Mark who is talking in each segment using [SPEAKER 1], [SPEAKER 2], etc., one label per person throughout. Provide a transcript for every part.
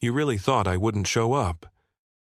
[SPEAKER 1] You really thought I wouldn't show up?"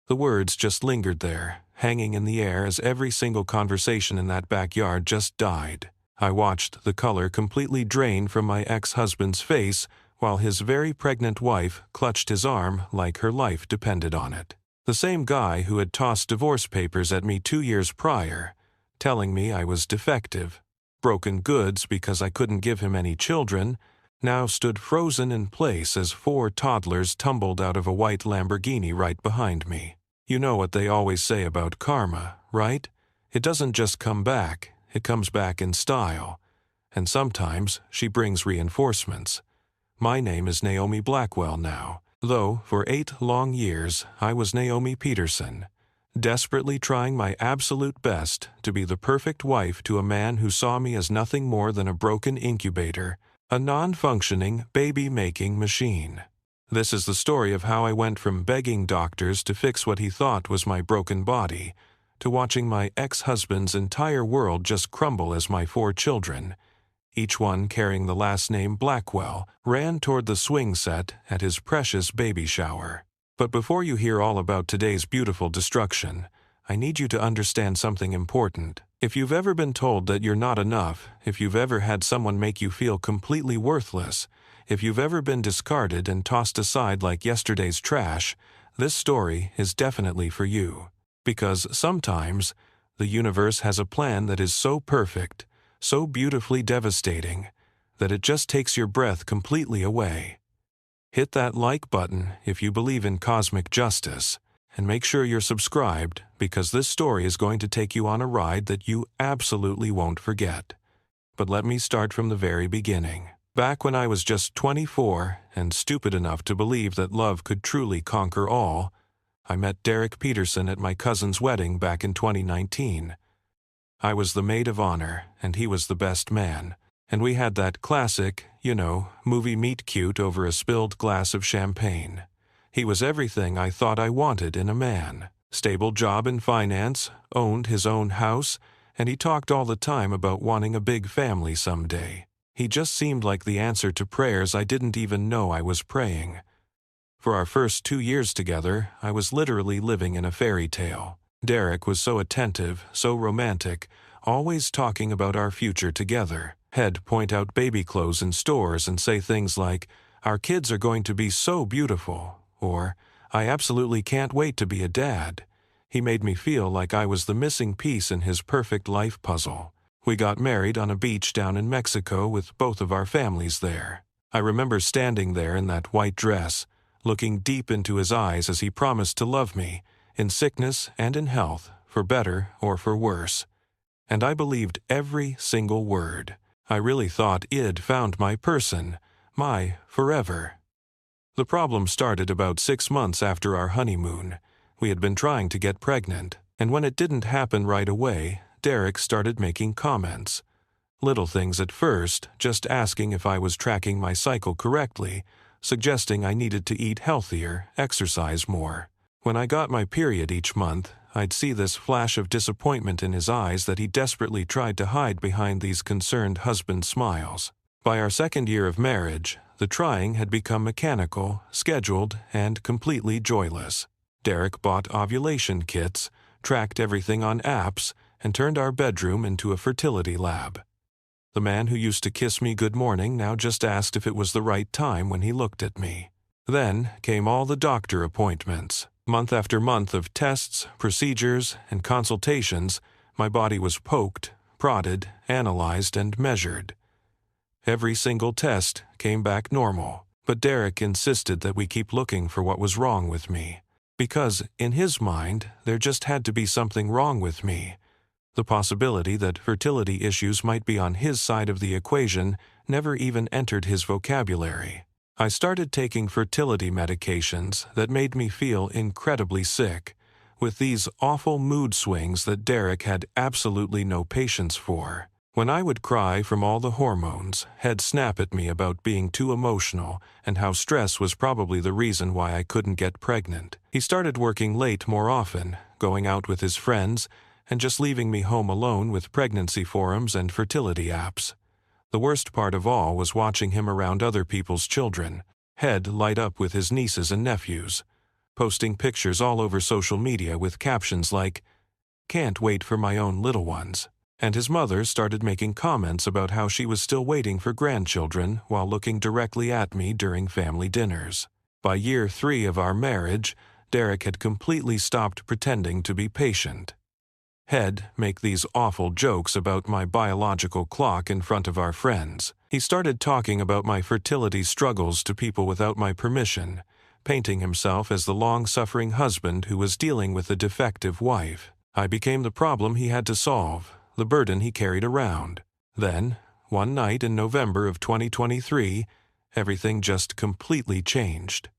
[SPEAKER 1] The words just lingered there, hanging in the air as every single conversation in that backyard just died. I watched the color completely drain from my ex-husband's face while his very pregnant wife clutched his arm like her life depended on it. The same guy who had tossed divorce papers at me 2 years prior, telling me I was defective, broken goods because I couldn't give him any children, now stood frozen in place as 4 toddlers tumbled out of a white Lamborghini right behind me. You know what they always say about karma, right? It doesn't just come back, it comes back in style. And sometimes she brings reinforcements. My name is Naomi Blackwell now, though for 8 long years I was Naomi Peterson, desperately trying my absolute best to be the perfect wife to a man who saw me as nothing more than a broken incubator, a non-functioning, baby-making machine. This is the story of how I went from begging doctors to fix what he thought was my broken body, to watching my ex-husband's entire world just crumble as my 4 children, each one carrying the last name Blackwell, ran toward the swing set at his precious baby shower. But before you hear all about today's beautiful destruction, I need you to understand something important. If you've ever been told that you're not enough, if you've ever had someone make you feel completely worthless, if you've ever been discarded and tossed aside like yesterday's trash, this story is definitely for you. Because sometimes, the universe has a plan that is so perfect, so beautifully devastating, that it just takes your breath completely away. Hit that like button if you believe in cosmic justice, and make sure you're subscribed because this story is going to take you on a ride that you absolutely won't forget. But let me start from the very beginning. Back when I was just 24 and stupid enough to believe that love could truly conquer all, I met Derek Peterson at my cousin's wedding back in 2019. I was the maid of honor, and he was the best man. And we had that classic, movie meet-cute over a spilled glass of champagne. He was everything I thought I wanted in a man. Stable job in finance, owned his own house, and he talked all the time about wanting a big family someday. He just seemed like the answer to prayers I didn't even know I was praying. For our first 2 years together, I was literally living in a fairy tale. Derek was so attentive, so romantic, always talking about our future together. He'd point out baby clothes in stores and say things like, "Our kids are going to be so beautiful," or, "I absolutely can't wait to be a dad." He made me feel like I was the missing piece in his perfect life puzzle. We got married on a beach down in Mexico with both of our families there. I remember standing there in that white dress, looking deep into his eyes as he promised to love me, in sickness and in health, for better or for worse. And I believed every single word. I really thought I'd found my person, my forever. The problem started about 6 months after our honeymoon. We had been trying to get pregnant, and when it didn't happen right away, Derek started making comments. Little things at first, just asking if I was tracking my cycle correctly, suggesting I needed to eat healthier, exercise more. When I got my period each month, I'd see this flash of disappointment in his eyes that he desperately tried to hide behind these concerned husband smiles. By our 2nd year of marriage, the trying had become mechanical, scheduled, and completely joyless. Derek bought ovulation kits, tracked everything on apps, and turned our bedroom into a fertility lab. The man who used to kiss me good morning now just asked if it was the right time when he looked at me. Then came all the doctor appointments. Month after month of tests, procedures, and consultations, my body was poked, prodded, analyzed, and measured. Every single test came back normal, but Derek insisted that we keep looking for what was wrong with me. Because, in his mind, there just had to be something wrong with me. The possibility that fertility issues might be on his side of the equation never even entered his vocabulary. I started taking fertility medications that made me feel incredibly sick, with these awful mood swings that Derek had absolutely no patience for. When I would cry from all the hormones, he'd snap at me about being too emotional and how stress was probably the reason why I couldn't get pregnant. He started working late more often, going out with his friends, and just leaving me home alone with pregnancy forums and fertility apps. The worst part of all was watching him around other people's children, head light up with his nieces and nephews, posting pictures all over social media with captions like, "Can't wait for my own little ones." And his mother started making comments about how she was still waiting for grandchildren while looking directly at me during family dinners. By year 3 of our marriage, Derek had completely stopped pretending to be patient. He'd make these awful jokes about my biological clock in front of our friends. He started talking about my fertility struggles to people without my permission, painting himself as the long-suffering husband who was dealing with a defective wife. I became the problem he had to solve, the burden he carried around. Then, one night in November of 2023, everything just completely changed.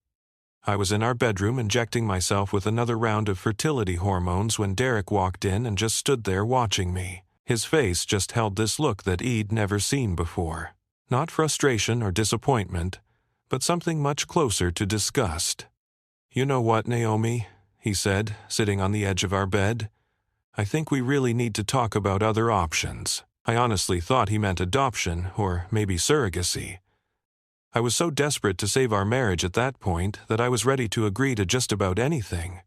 [SPEAKER 1] I was in our bedroom injecting myself with another round of fertility hormones when Derek walked in and just stood there watching me. His face just held this look that I'd never seen before. Not frustration or disappointment, but something much closer to disgust. "You know what, Naomi?" he said, sitting on the edge of our bed. "I think we really need to talk about other options." I honestly thought he meant adoption or maybe surrogacy. I was so desperate to save our marriage at that point that I was ready to agree to just about anything.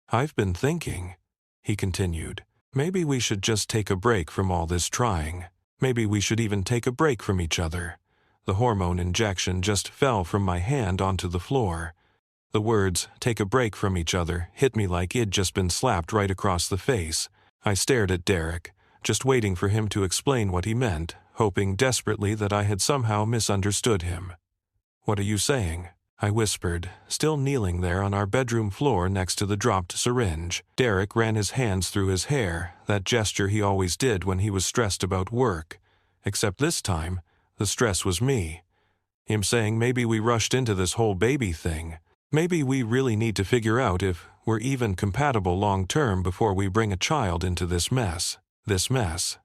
[SPEAKER 1] "I've been thinking," he continued, "maybe we should just take a break from all this trying. Maybe we should even take a break from each other." The hormone injection just fell from my hand onto the floor. The words, "take a break from each other," hit me like it'd just been slapped right across the face. I stared at Derek, just waiting for him to explain what he meant, hoping desperately that I had somehow misunderstood him. "What are you saying?" I whispered, still kneeling there on our bedroom floor next to the dropped syringe. Derek ran his hands through his hair, that gesture he always did when he was stressed about work. Except this time, the stress was me. Him saying maybe we rushed into this whole baby thing. Maybe we really need to figure out if we're even compatible long-term before we bring a child into this mess. This mess.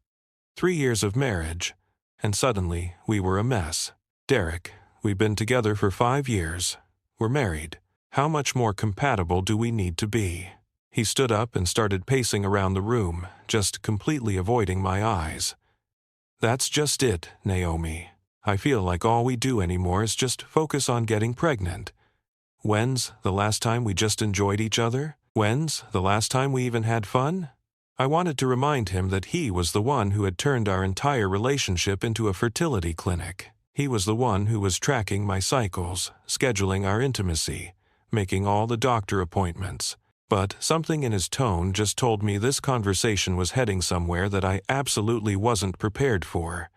[SPEAKER 1] 3 years of marriage, and suddenly we were a mess. "Derek, we've been together for 5 years. We're married. How much more compatible do we need to be?" He stood up and started pacing around the room, just completely avoiding my eyes. "That's just it, Naomi. I feel like all we do anymore is just focus on getting pregnant. When's the last time we just enjoyed each other? When's the last time we even had fun?" I wanted to remind him that he was the one who had turned our entire relationship into a fertility clinic. He was the one who was tracking my cycles, scheduling our intimacy, making all the doctor appointments. But something in his tone just told me this conversation was heading somewhere that I absolutely wasn't prepared for.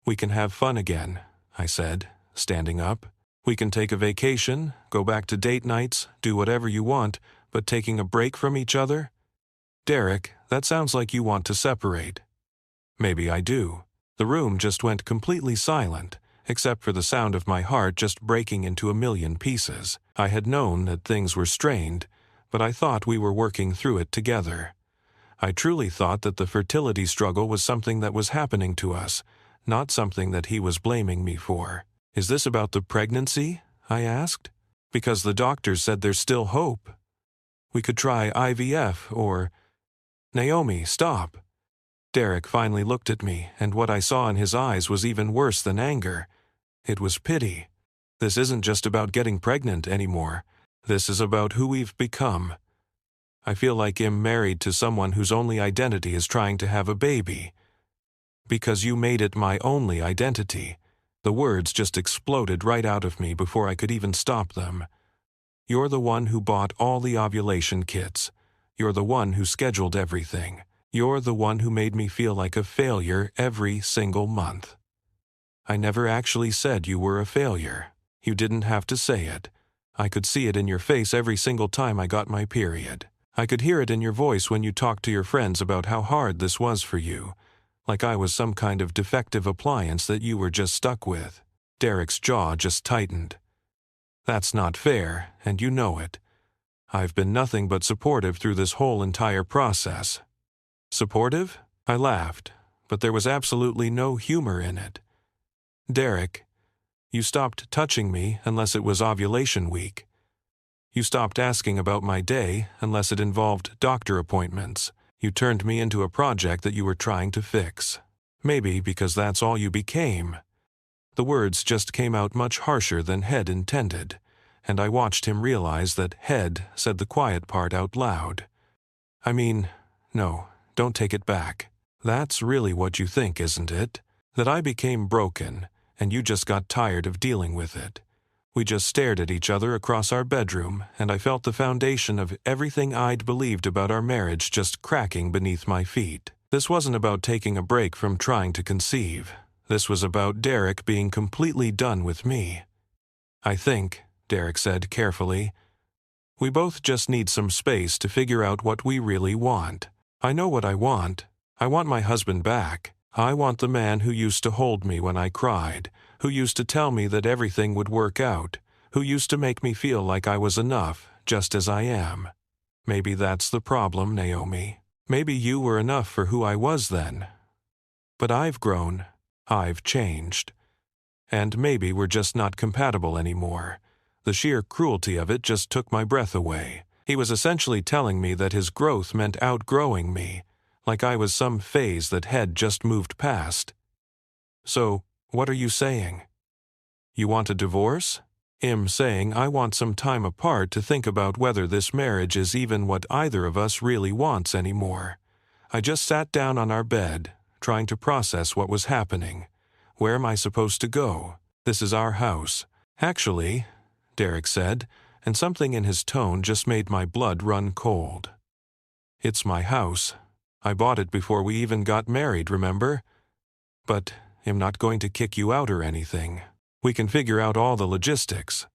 [SPEAKER 1] "We can have fun again," I said, standing up. "We can take a vacation, go back to date nights, do whatever you want, but taking a break from each other? Derek, that sounds like you want to separate." Maybe I do. The room just went completely silent, except for the sound of my heart just breaking into a million pieces. I had known that things were strained, but I thought we were working through it together. I truly thought that the fertility struggle was something that was happening to us, not something that he was blaming me for. "Is this about the pregnancy?" I asked. "Because the doctors said there's still hope. We could try IVF or—" "Naomi, stop." Derek finally looked at me, and what I saw in his eyes was even worse than anger. It was pity. "This isn't just about getting pregnant anymore. This is about who we've become. I feel like I'm married to someone whose only identity is trying to have a baby. Because you made it my only identity." The words just exploded right out of me before I could even stop them. "You're the one who bought all the ovulation kits. You're the one who scheduled everything. You're the one who made me feel like a failure every single month." "I never actually said you were a failure. You didn't have to say it. I could see it in your face every single time I got my period. I could hear it in your voice when you talked to your friends about how hard this was for you, like I was some kind of defective appliance that you were just stuck with." Derek's jaw just tightened. "That's not fair, and you know it. I've been nothing but supportive through this whole entire process." "Supportive?" I laughed, but there was absolutely no humor in it. "Derek, you stopped touching me unless it was ovulation week. You stopped asking about my day unless it involved doctor appointments. You turned me into a project that you were trying to fix. Maybe because that's all you became. The words just came out much harsher than Head intended, and I watched him realize that Head said the quiet part out loud. I mean, no, don't take it back. That's really what you think, isn't it? That I became broken, and you just got tired of dealing with it. We just stared at each other across our bedroom, and I felt the foundation of everything I'd believed about our marriage just cracking beneath my feet. This wasn't about taking a break from trying to conceive. This was about Derek being completely done with me. I think, Derek said carefully, we both just need some space to figure out what we really want. I know what I want. I want my husband back. I want the man who used to hold me when I cried, who used to tell me that everything would work out, who used to make me feel like I was enough, just as I am. Maybe that's the problem, Naomi. Maybe you were enough for who I was then. But I've grown. I've changed. And maybe we're just not compatible anymore. The sheer cruelty of it just took my breath away. He was essentially telling me that his growth meant outgrowing me, like I was some phase that Head just moved past. So, what are you saying? You want a divorce? I'm saying I want some time apart to think about whether this marriage is even what either of us really wants anymore. I just sat down on our bed, trying to process what was happening. Where am I supposed to go? This is our house. Actually, Derek said, and something in his tone just made my blood run cold. It's my house. I bought it before we even got married, remember? But I'm not going to kick you out or anything. We can figure out all the logistics.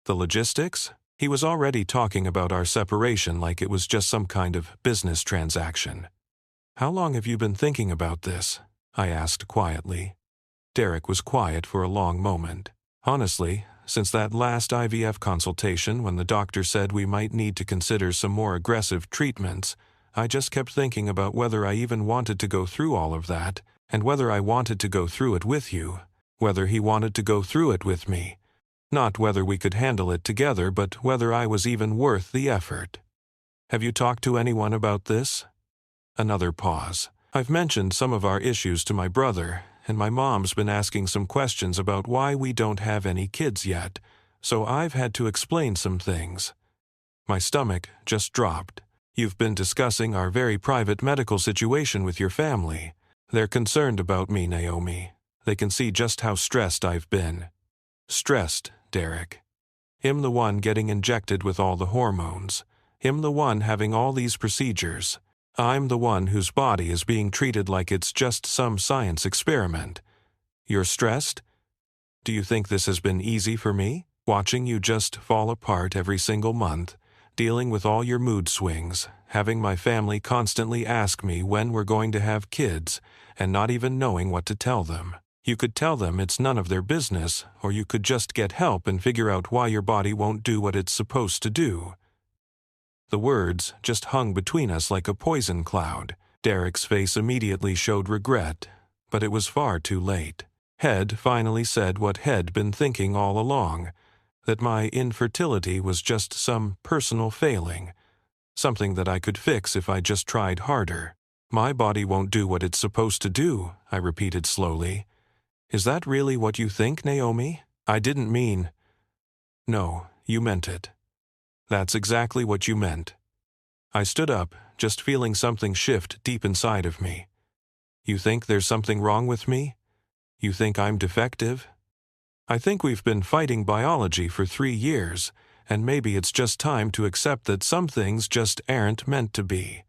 [SPEAKER 1] The logistics? He was already talking about our separation like it was just some kind of business transaction. How long have you been thinking about this? I asked quietly. Derek was quiet for a long moment. Honestly, since that last IVF consultation when the doctor said we might need to consider some more aggressive treatments, I just kept thinking about whether I even wanted to go through all of that, and whether I wanted to go through it with you, whether he wanted to go through it with me. Not whether we could handle it together, but whether I was even worth the effort. Have you talked to anyone about this? Another pause. I've mentioned some of our issues to my brother, and my mom's been asking some questions about why we don't have any kids yet, so I've had to explain some things. My stomach just dropped. You've been discussing our very private medical situation with your family. They're concerned about me, Naomi. They can see just how stressed I've been. Stressed, Derek. Him the one getting injected with all the hormones. Him the one having all these procedures. I'm the one whose body is being treated like it's just some science experiment. You're stressed? Do you think this has been easy for me? Watching you just fall apart every single month, dealing with all your mood swings, having my family constantly ask me when we're going to have kids, and not even knowing what to tell them. You could tell them it's none of their business, or you could just get help and figure out why your body won't do what it's supposed to do. The words just hung between us like a poison cloud. Derek's face immediately showed regret, but it was far too late. Head finally said what Head been thinking all along, that my infertility was just some personal failing, something that I could fix if I just tried harder. My body won't do what it's supposed to do, I repeated slowly. Is that really what you think, Naomi? I didn't mean... No, you meant it. That's exactly what you meant. I stood up, just feeling something shift deep inside of me. You think there's something wrong with me? You think I'm defective? I think we've been fighting biology for 3 years, and maybe it's just time to accept that some things just aren't meant to be.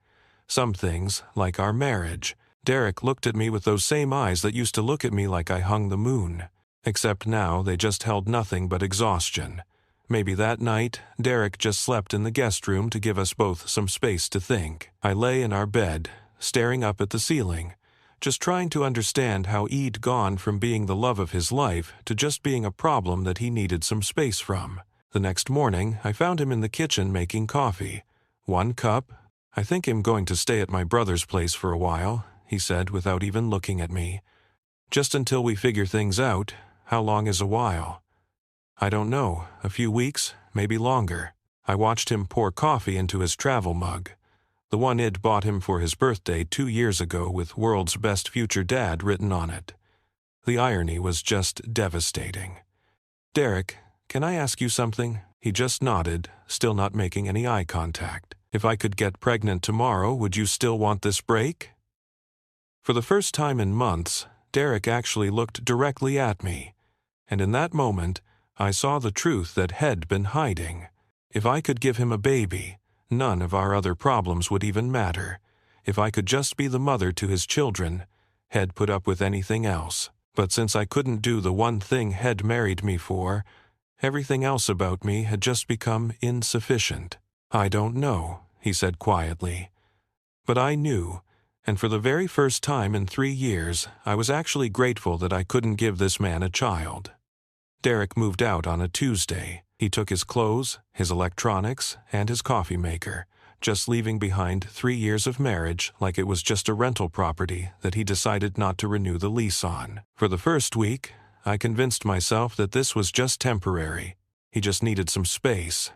[SPEAKER 1] Some things, like our marriage. Derek looked at me with those same eyes that used to look at me like I hung the moon, except now they just held nothing but exhaustion. Maybe that night, Derek just slept in the guest room to give us both some space to think. I lay in our bed, staring up at the ceiling, just trying to understand how he'd gone from being the love of his life to just being a problem that he needed some space from. The next morning, I found him in the kitchen making coffee. 1 cup. I think I'm going to stay at my brother's place for a while, he said without even looking at me. Just until we figure things out. How long is a while? I don't know, a few weeks, maybe longer. I watched him pour coffee into his travel mug, the one I'd bought him for his birthday 2 years ago with "World's Best Future Dad" written on it. The irony was just devastating. "Derek, can I ask you something?" He just nodded, still not making any eye contact. "If I could get pregnant tomorrow, would you still want this break?" For the first time in months, Derek actually looked directly at me, and in that moment, I saw the truth that had been hiding. If I could give him a baby, none of our other problems would even matter. If I could just be the mother to his children, He'd put up with anything else. But since I couldn't do the one thing He'd married me for, everything else about me had just become insufficient. "I don't know," he said quietly. But I knew, and for the very first time in 3 years, I was actually grateful that I couldn't give this man a child. Derek moved out on a Tuesday. He took his clothes, his electronics, and his coffee maker, just leaving behind 3 years of marriage like it was just a rental property that he decided not to renew the lease on. For the first week, I convinced myself that this was just temporary. He just needed some space.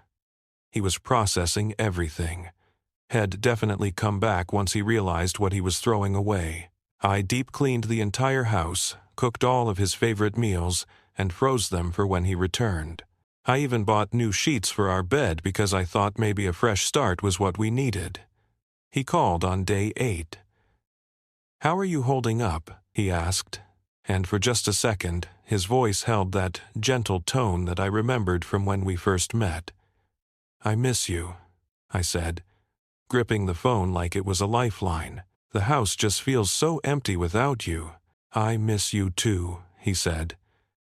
[SPEAKER 1] He was processing everything. Had definitely come back once he realized what he was throwing away. I deep-cleaned the entire house, cooked all of his favorite meals, and froze them for when he returned. I even bought new sheets for our bed because I thought maybe a fresh start was what we needed. He called on day 8. "How are you holding up?" he asked, and for just a second, his voice held that gentle tone that I remembered from when we first met. "I miss you," I said, gripping the phone like it was a lifeline. "The house just feels so empty without you." "I miss you too," he said,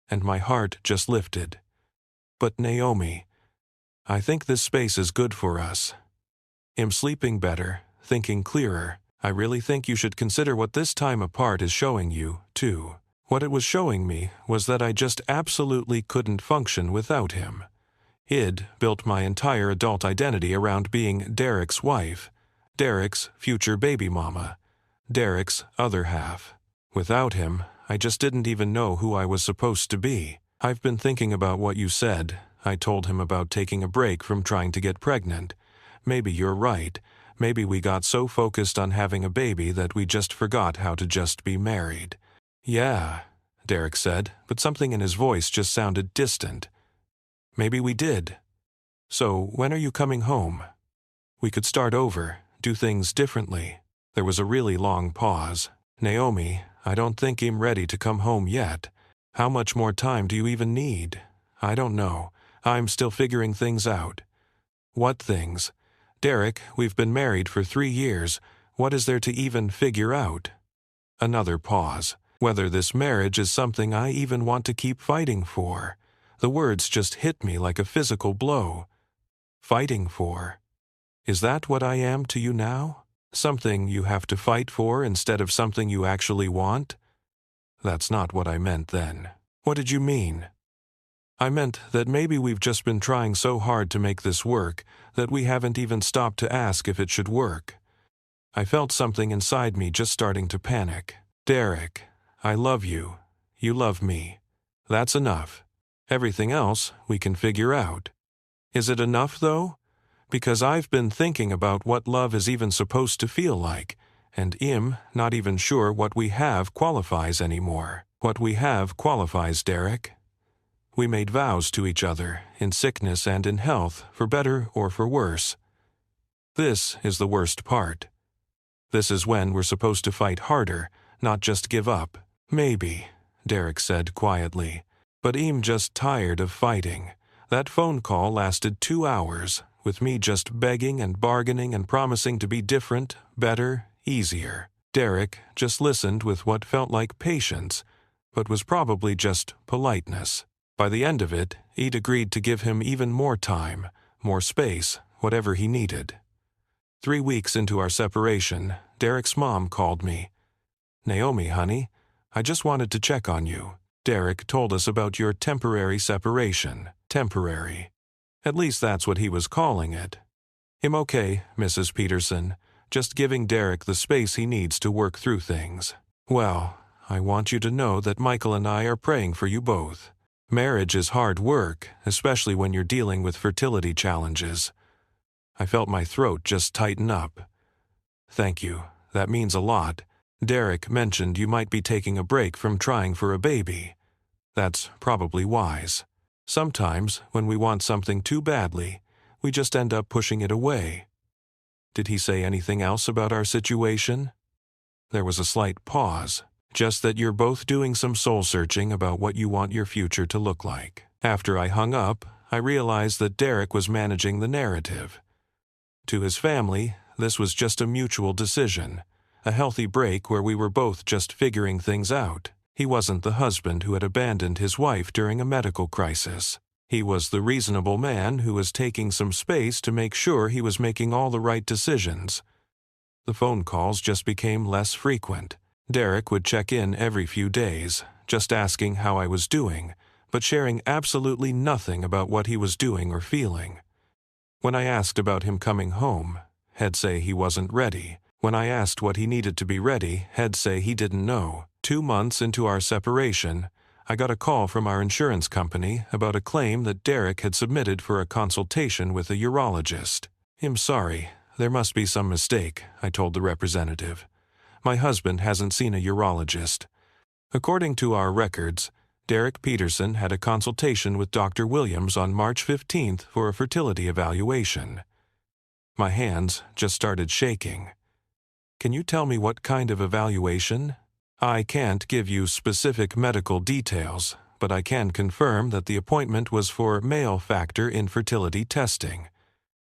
[SPEAKER 1] and my heart just lifted. "But Naomi, I think this space is good for us. I'm sleeping better, thinking clearer. I really think you should consider what this time apart is showing you, too." What it was showing me was that I just absolutely couldn't function without him. I'd built my entire adult identity around being Derek's wife, Derek's future baby mama, Derek's other half. Without him, I just didn't even know who I was supposed to be. "I've been thinking about what you said," I told him about taking a break from trying to get pregnant. "Maybe you're right. Maybe we got so focused on having a baby that we just forgot how to just be married." "Yeah," Derek said, but something in his voice just sounded distant. "Maybe we did. So, when are you coming home? We could start over, do things differently." There was a really long pause. "Naomi, I don't think I'm ready to come home yet. How much more time do you even need?" "I don't know. I'm still figuring things out." "What things?" "Derek, we've been married for 3 years. What is there to even figure out?" Another pause. Whether this marriage is something I even want to keep fighting for. The words just hit me like a physical blow. Fighting for. Is that what I am to you now? Something you have to fight for instead of something you actually want? That's not what I meant then. "What did you mean?" "I meant that maybe we've just been trying so hard to make this work that we haven't even stopped to ask if it should work." I felt something inside me just starting to panic. "Derek, I love you. You love me. That's enough. Everything else we can figure out." Is it enough, though? Because I've been thinking about what love is even supposed to feel like, and I'm not even sure what we have qualifies anymore. What we have qualifies, Derek. We made vows to each other, in sickness and in health, for better or for worse. This is the worst part. This is when we're supposed to fight harder, not just give up. "Maybe," Derek said quietly, "but I'm just tired of fighting." That phone call lasted 2 hours, with me just begging and bargaining and promising to be different, better, easier. Derek just listened with what felt like patience, but was probably just politeness. By the end of it, he'd agreed to give him even more time, more space, whatever he needed. 3 weeks into our separation, Derek's mom called me. "Naomi, honey, I just wanted to check on you. Derek told us about your temporary separation." Temporary. At least that's what he was calling it. "I'm okay, Mrs. Peterson, just giving Derek the space he needs to work through things." "Well, I want you to know that Michael and I are praying for you both. Marriage is hard work, especially when you're dealing with fertility challenges." I felt my throat just tighten up. "Thank you. That means a lot." Derek mentioned you might be taking a break from trying for a baby. That's probably wise. Sometimes, when we want something too badly, we just end up pushing it away. Did he say anything else about our situation? There was a slight pause, just that you're both doing some soul-searching about what you want your future to look like. After I hung up, I realized that Derek was managing the narrative. To his family, this was just a mutual decision, a healthy break where we were both just figuring things out. He wasn't the husband who had abandoned his wife during a medical crisis. He was the reasonable man who was taking some space to make sure he was making all the right decisions. The phone calls just became less frequent. Derek would check in every few days, just asking how I was doing, but sharing absolutely nothing about what he was doing or feeling. When I asked about him coming home, he'd say he wasn't ready. When I asked what he needed to be ready, he'd say he didn't know. 2 months into our separation, I got a call from our insurance company about a claim that Derek had submitted for a consultation with a urologist. "I'm sorry, there must be some mistake," I told the representative. "My husband hasn't seen a urologist." According to our records, Derek Peterson had a consultation with Dr. Williams on March 15th for a fertility evaluation. My hands just started shaking. "Can you tell me what kind of evaluation?" "I can't give you specific medical details, but I can confirm that the appointment was for male factor infertility testing."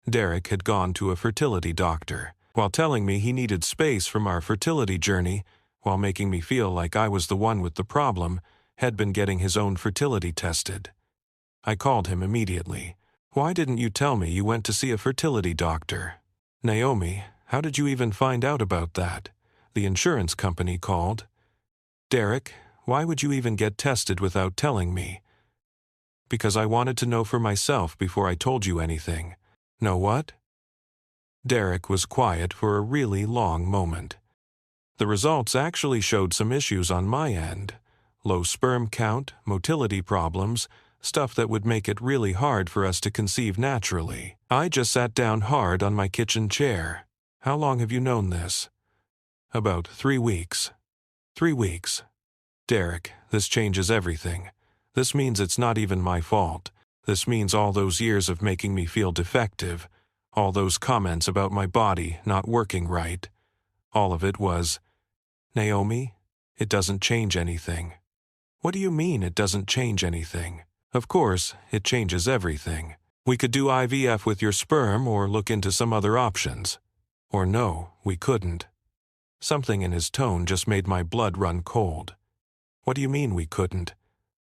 [SPEAKER 1] Derek had gone to a fertility doctor, while telling me he needed space from our fertility journey, while making me feel like I was the one with the problem, had been getting his own fertility tested. I called him immediately. "Why didn't you tell me you went to see a fertility doctor?" "Naomi, how did you even find out about that? The insurance company called." "Derek, why would you even get tested without telling me?" "Because I wanted to know for myself before I told you anything." "Know what?" Derek was quiet for a really long moment. "The results actually showed some issues on my end. Low sperm count, motility problems, stuff that would make it really hard for us to conceive naturally." I just sat down hard on my kitchen chair. "How long have you known this?" "About 3 weeks." 3 weeks. "Derek, this changes everything. This means it's not even my fault. This means all those years of making me feel defective, all those comments about my body not working right. All of it was, Naomi, it doesn't change anything." "What do you mean it doesn't change anything?" "Of course, it changes everything. We could do IVF with your sperm or look into some other options. Or no, we couldn't." Something in his tone just made my blood run cold. "What do you mean we couldn't?"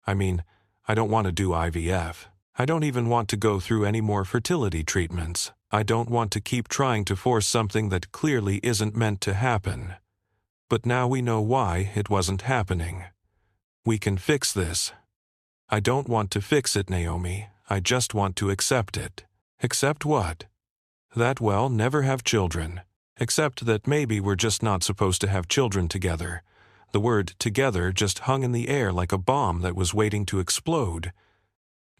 [SPEAKER 1] "I mean, I don't want to do IVF. I don't even want to go through any more fertility treatments. I don't want to keep trying to force something that clearly isn't meant to happen. But now we know why it wasn't happening. We can fix this." "I don't want to fix it, Naomi. I just want to accept it." "Accept what?" "That we'll never have children. Except that maybe we're just not supposed to have children together." The word "together" just hung in the air like a bomb that was waiting to explode.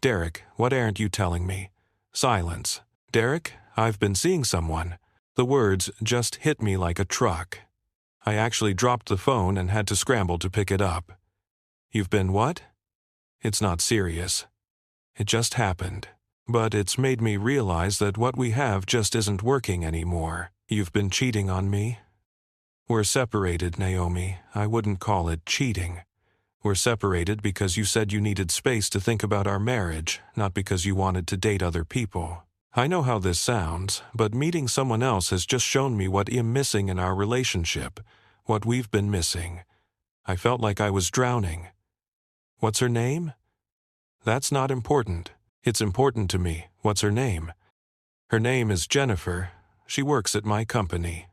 [SPEAKER 1] "Derek, what aren't you telling me?" Silence. "Derek, I've been seeing someone." The words just hit me like a truck. I actually dropped the phone and had to scramble to pick it up. "You've been what?" "It's not serious. It just happened. But it's made me realize that what we have just isn't working anymore." "You've been cheating on me?" "We're separated, Naomi. I wouldn't call it cheating. We're separated because you said you needed space to think about our marriage, not because you wanted to date other people. I know how this sounds, but meeting someone else has just shown me what I'm missing in our relationship, what we've been missing. I felt like I was drowning." "What's her name?" "That's not important. It's important to me. What's her name?" "Her name is Jennifer. She works at my company."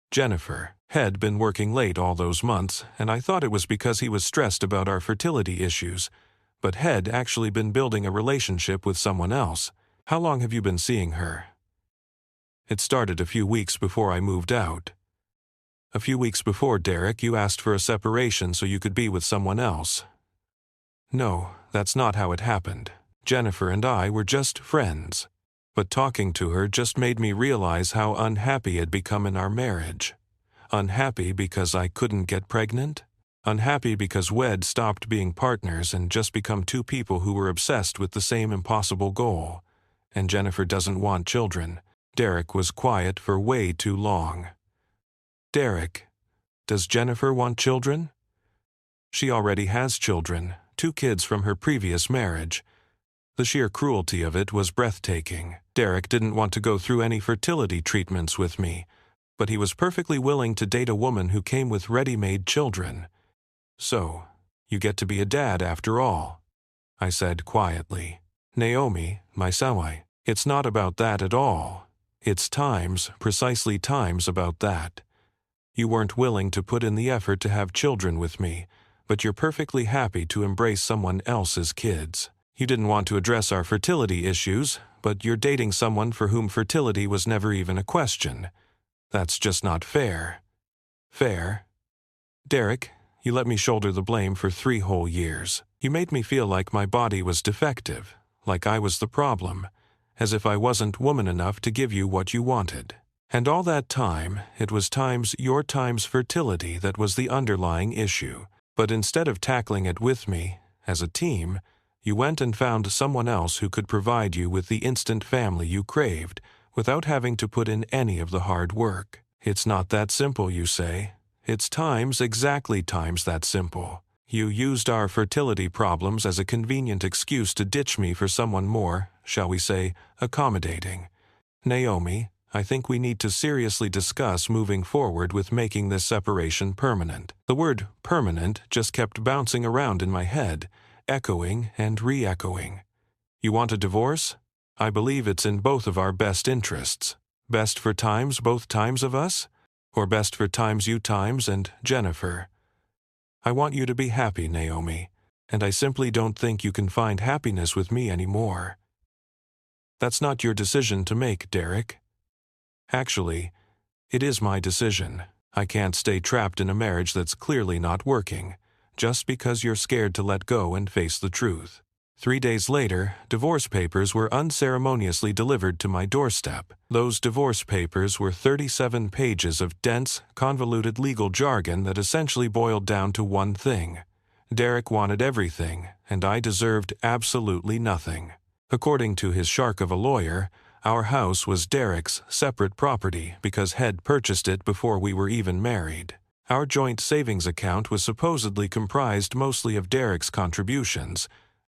[SPEAKER 1] Jennifer had been working late all those months, and I thought it was because he was stressed about our fertility issues, but had actually been building a relationship with someone else. "How long have you been seeing her?" "It started a few weeks before I moved out." "A few weeks before, Derek, you asked for a separation so you could be with someone else." "No, that's not how it happened. Jennifer and I were just friends. But talking to her just made me realize how unhappy I'd become in our marriage. Unhappy because I couldn't get pregnant? Unhappy because WED stopped being partners and just become two people who were obsessed with the same impossible goal. And Jennifer doesn't want children. Derek was quiet for way too long. Derek, does Jennifer want children? She already has children, 2 kids from her previous marriage. The sheer cruelty of it was breathtaking. Derek didn't want to go through any fertility treatments with me, but he was perfectly willing to date a woman who came with ready-made children. So, you get to be a dad after all, I said quietly. Naomi, my sawai, it's not about that at all. It's precisely times about that. You weren't willing to put in the effort to have children with me, but you're perfectly happy to embrace someone else's kids. You didn't want to address our fertility issues, but you're dating someone for whom fertility was never even a question. That's just not fair. Fair? Derek, you let me shoulder the blame for 3 whole years. You made me feel like my body was defective, like I was the problem, as if I wasn't woman enough to give you what you wanted. And all that time, it was your fertility that was the underlying issue. But instead of tackling it with me, as a team, you went and found someone else who could provide you with the instant family you craved, without having to put in any of the hard work. It's not that simple, you say. It's exactly that simple. You used our fertility problems as a convenient excuse to ditch me for someone more, shall we say, accommodating. Naomi, I think we need to seriously discuss moving forward with making this separation permanent. The word permanent just kept bouncing around in my head, echoing and re-echoing. You want a divorce? I believe it's in both of our best interests. Best for both times of us? Or best for you and Jennifer? I want you to be happy, Naomi, and I simply don't think you can find happiness with me anymore. That's not your decision to make, Derek. Actually, it is my decision. I can't stay trapped in a marriage that's clearly not working, just because you're scared to let go and face the truth. 3 days later, divorce papers were unceremoniously delivered to my doorstep. Those divorce papers were 37 pages of dense, convoluted legal jargon that essentially boiled down to one thing. Derek wanted everything, and I deserved absolutely nothing. According to his shark of a lawyer, our house was Derek's separate property because Head purchased it before we were even married. Our joint savings account was supposedly comprised mostly of Derek's contributions,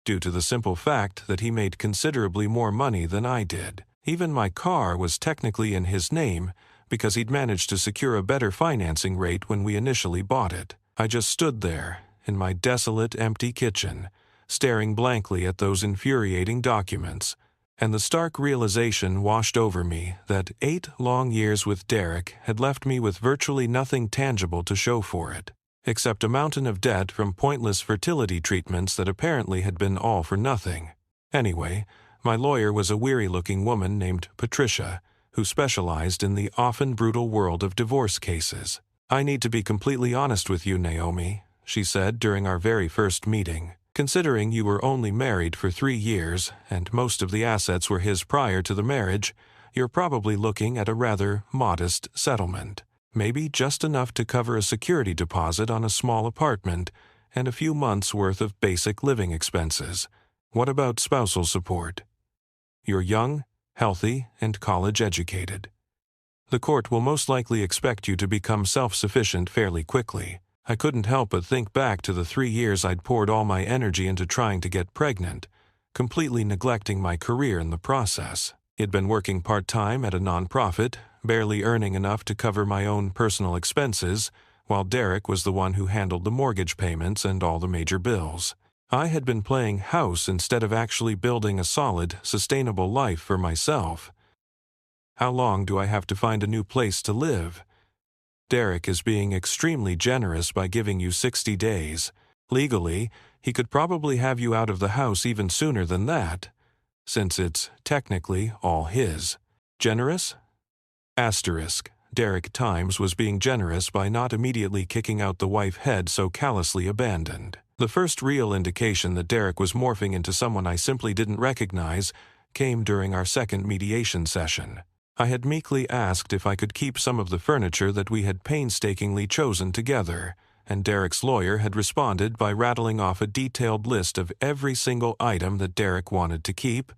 [SPEAKER 1] due to the simple fact that he made considerably more money than I did. Even my car was technically in his name because he'd managed to secure a better financing rate when we initially bought it. I just stood there, in my desolate, empty kitchen, staring blankly at those infuriating documents, and the stark realization washed over me that 8 long years with Derek had left me with virtually nothing tangible to show for it, except a mountain of debt from pointless fertility treatments that apparently had been all for nothing. Anyway, my lawyer was a weary-looking woman named Patricia, who specialized in the often brutal world of divorce cases. I need to be completely honest with you, Naomi, she said during our very first meeting. Considering you were only married for 3 years, and most of the assets were his prior to the marriage, you're probably looking at a rather modest settlement. Maybe just enough to cover a security deposit on a small apartment and a few months' worth of basic living expenses. What about spousal support? You're young, healthy, and college-educated. The court will most likely expect you to become self-sufficient fairly quickly. I couldn't help but think back to the 3 years I'd poured all my energy into trying to get pregnant, completely neglecting my career in the process. I'd been working part-time at a nonprofit, barely earning enough to cover my own personal expenses, while Derek was the one who handled the mortgage payments and all the major bills. I had been playing house instead of actually building a solid, sustainable life for myself. How long do I have to find a new place to live? Derek is being extremely generous by giving you 60 days. Legally, he could probably have you out of the house even sooner than that, since it's technically all his. Generous? Asterisk. Derek Times was being generous by not immediately kicking out the wife Head so callously abandoned. The first real indication that Derek was morphing into someone I simply didn't recognize came during our second mediation session. I had meekly asked if I could keep some of the furniture that we had painstakingly chosen together, and Derek's lawyer had responded by rattling off a detailed list of every single item that Derek wanted to keep,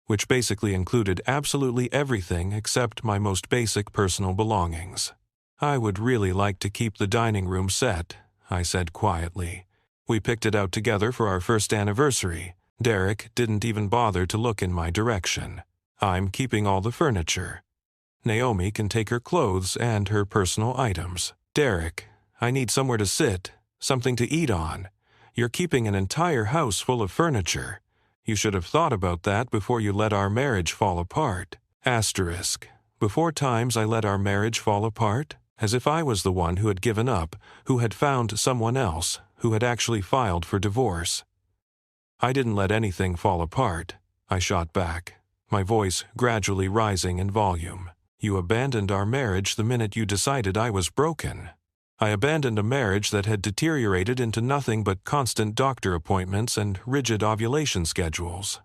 [SPEAKER 1] which basically included absolutely everything except my most basic personal belongings. "I would really like to keep the dining room set," I said quietly. "We picked it out together for our first anniversary." Derek didn't even bother to look in my direction. "I'm keeping all the furniture. Naomi can take her clothes and her personal items. Derek, I need somewhere to sit, something to eat on. You're keeping an entire house full of furniture. You should have thought about that before you let our marriage fall apart." Asterisk. Before times I let our marriage fall apart? As if I was the one who had given up, who had found someone else, who had actually filed for divorce. "I didn't let anything fall apart," I shot back, my voice gradually rising in volume. "You abandoned our marriage the minute you decided I was broken." "I abandoned a marriage that had deteriorated into nothing but constant doctor appointments and rigid ovulation schedules,"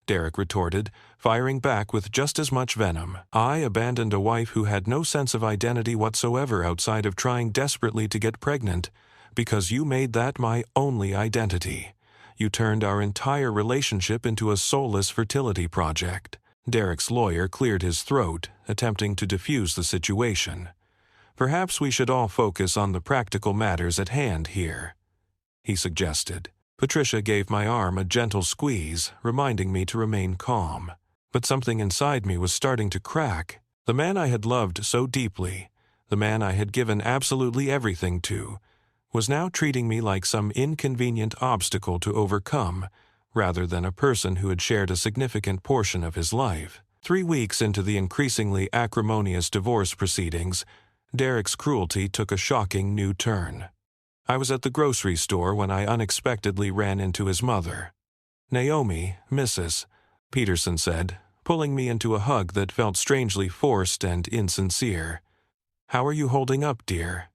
[SPEAKER 1] Derek retorted, firing back with just as much venom. "I abandoned a wife who had no sense of identity whatsoever outside of trying desperately to get pregnant, because you made that my only identity. You turned our entire relationship into a soulless fertility project." Derek's lawyer cleared his throat, attempting to defuse the situation. "Perhaps we should all focus on the practical matters at hand here," he suggested. Patricia gave my arm a gentle squeeze, reminding me to remain calm. But something inside me was starting to crack. The man I had loved so deeply, the man I had given absolutely everything to, was now treating me like some inconvenient obstacle to overcome, rather than a person who had shared a significant portion of his life. 3 weeks into the increasingly acrimonious divorce proceedings, Derek's cruelty took a shocking new turn. I was at the grocery store when I unexpectedly ran into his mother. "Naomi, Mrs. Peterson said, pulling me into a hug that felt strangely forced and insincere. "How are you holding up, dear?"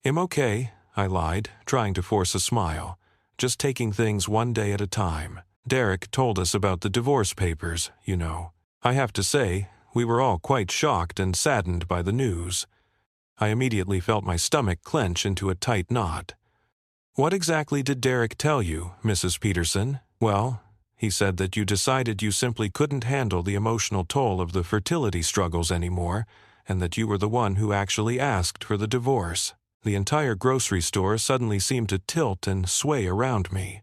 [SPEAKER 1] "I'm okay," I lied, trying to force a smile. "Just taking things one day at a time. Derek told us about the divorce papers, you know. I have to say, we were all quite shocked and saddened by the news." I immediately felt my stomach clench into a tight knot. "What exactly did Derek tell you, Mrs. Peterson?" "Well, he said that you decided you simply couldn't handle the emotional toll of the fertility struggles anymore, and that you were the one who actually asked for the divorce." The entire grocery store suddenly seemed to tilt and sway around me.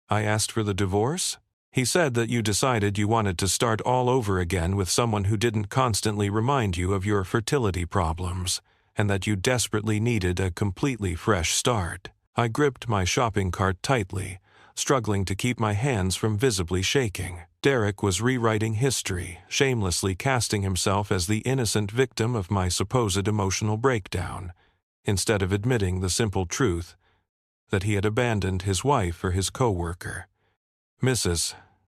[SPEAKER 1] "I asked for the divorce?" "He said that you decided you wanted to start all over again with someone who didn't constantly remind you of your fertility problems, and that you desperately needed a completely fresh start." I gripped my shopping cart tightly, struggling to keep my hands from visibly shaking. Derek was rewriting history, shamelessly casting himself as the innocent victim of my supposed emotional breakdown, instead of admitting the simple truth that he had abandoned his wife for his coworker. "Mrs.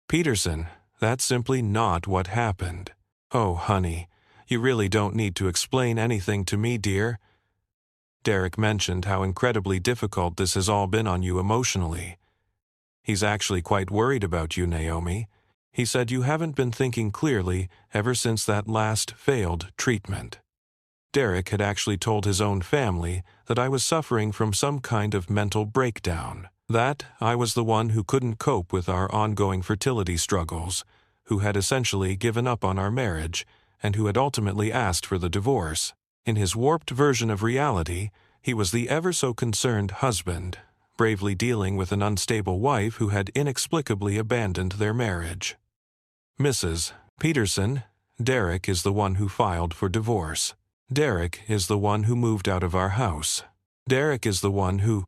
[SPEAKER 1] Peterson, that's simply not what happened." "Oh, honey, you really don't need to explain anything to me, dear." Derek mentioned how incredibly difficult this has all been on you emotionally. "He's actually quite worried about you, Naomi. He said you haven't been thinking clearly ever since that last failed treatment." Derek had actually told his own family that I was suffering from some kind of mental breakdown, that I was the one who couldn't cope with our ongoing fertility struggles, who had essentially given up on our marriage, and who had ultimately asked for the divorce. In his warped version of reality, he was the ever-so-concerned husband, bravely dealing with an unstable wife who had inexplicably abandoned their marriage. "Mrs. Peterson, Derek is the one who filed for divorce. Derek is the one who moved out of our house. Derek is the one who—"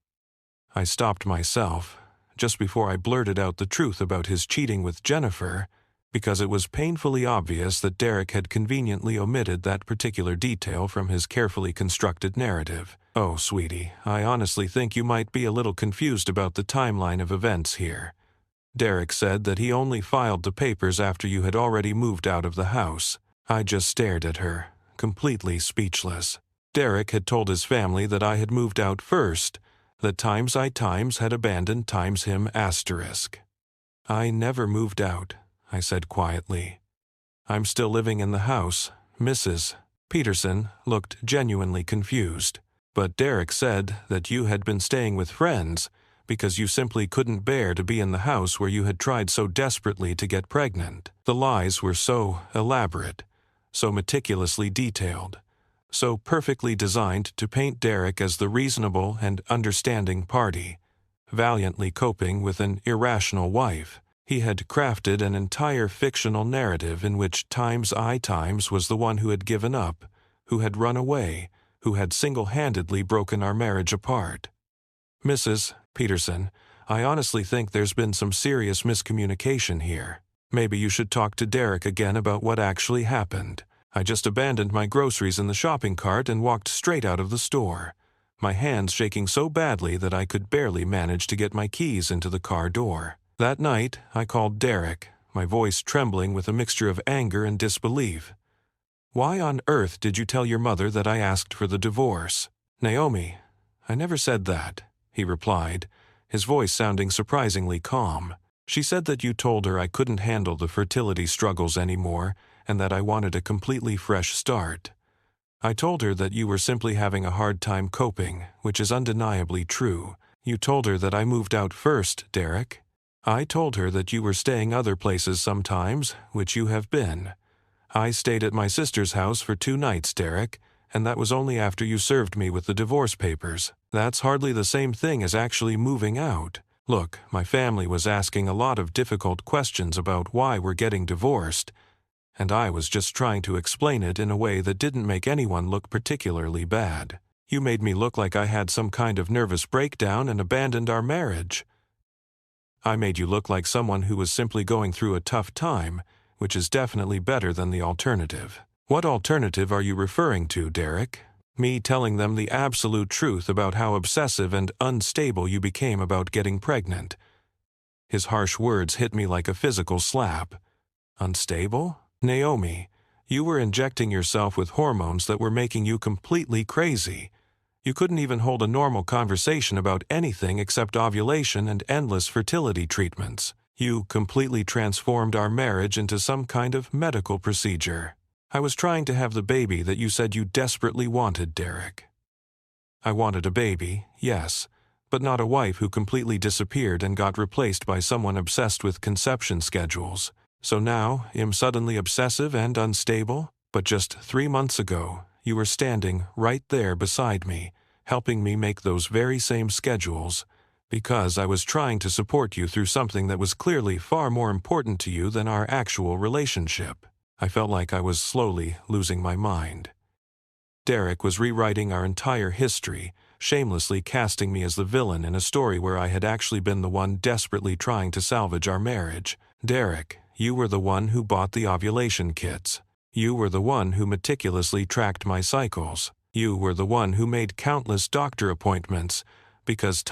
[SPEAKER 1] I stopped myself, just before I blurted out the truth about his cheating with Jennifer, because it was painfully obvious that Derek had conveniently omitted that particular detail from his carefully constructed narrative. "Oh, sweetie, I honestly think you might be a little confused about the timeline of events here. Derek said that he only filed the papers after you had already moved out of the house." I just stared at her, completely speechless. Derek had told his family that I had moved out first, that times I times had abandoned times him asterisk. "I never moved out," I said quietly. I'm still living in the house. Mrs. Peterson looked genuinely confused. But Derek said that you had been staying with friends because you simply couldn't bear to be in the house where you had tried so desperately to get pregnant. The lies were so elaborate, so meticulously detailed, so perfectly designed to paint Derek as the reasonable and understanding party, valiantly coping with an irrational wife. He had crafted an entire fictional narrative in which I was the one who had given up, who had run away, who had single-handedly broken our marriage apart. Mrs. Peterson, I honestly think there's been some serious miscommunication here. Maybe you should talk to Derek again about what actually happened. I just abandoned my groceries in the shopping cart and walked straight out of the store, my hands shaking so badly that I could barely manage to get my keys into the car door. That night, I called Derek, my voice trembling with a mixture of anger and disbelief. Why on earth did you tell your mother that I asked for the divorce? Naomi, I never said that, he replied, his voice sounding surprisingly calm. She said that you told her I couldn't handle the fertility struggles anymore and that I wanted a completely fresh start. I told her that you were simply having a hard time coping, which is undeniably true. You told her that I moved out first, Derek. I told her that you were staying other places sometimes, which you have been. I stayed at my sister's house for 2 nights, Derek, and that was only after you served me with the divorce papers. That's hardly the same thing as actually moving out. Look, my family was asking a lot of difficult questions about why we're getting divorced, and I was just trying to explain it in a way that didn't make anyone look particularly bad. You made me look like I had some kind of nervous breakdown and abandoned our marriage. I made you look like someone who was simply going through a tough time, which is definitely better than the alternative. What alternative are you referring to, Derek? Me telling them the absolute truth about how obsessive and unstable you became about getting pregnant. His harsh words hit me like a physical slap. Unstable? Naomi, you were injecting yourself with hormones that were making you completely crazy. You couldn't even hold a normal conversation about anything except ovulation and endless fertility treatments. You completely transformed our marriage into some kind of medical procedure. I was trying to have the baby that you said you desperately wanted, Derek. I wanted a baby, yes, but not a wife who completely disappeared and got replaced by someone obsessed with conception schedules. So now, I'm suddenly obsessive and unstable? But just 3 months ago, you were standing right there beside me, helping me make those very same schedules, because I was trying to support you through something that was clearly far more important to you than our actual relationship. I felt like I was slowly losing my mind. Derek was rewriting our entire history, shamelessly casting me as the villain in a story where I had actually been the one desperately trying to salvage our marriage. Derek, you were the one who bought the ovulation kits. You were the one who meticulously tracked my cycles. You were the one who made countless doctor appointments, because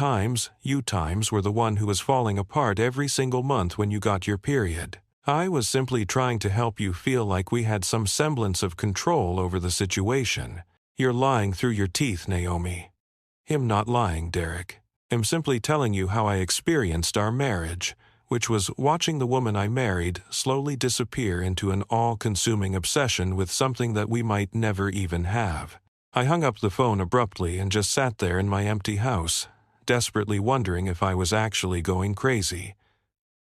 [SPEAKER 1] you were the one who was falling apart every single month when you got your period. I was simply trying to help you feel like we had some semblance of control over the situation. You're lying through your teeth, Naomi. I'm not lying, Derek. I'm simply telling you how I experienced our marriage, which was watching the woman I married slowly disappear into an all-consuming obsession with something that we might never even have. I hung up the phone abruptly and just sat there in my empty house, desperately wondering if I was actually going crazy.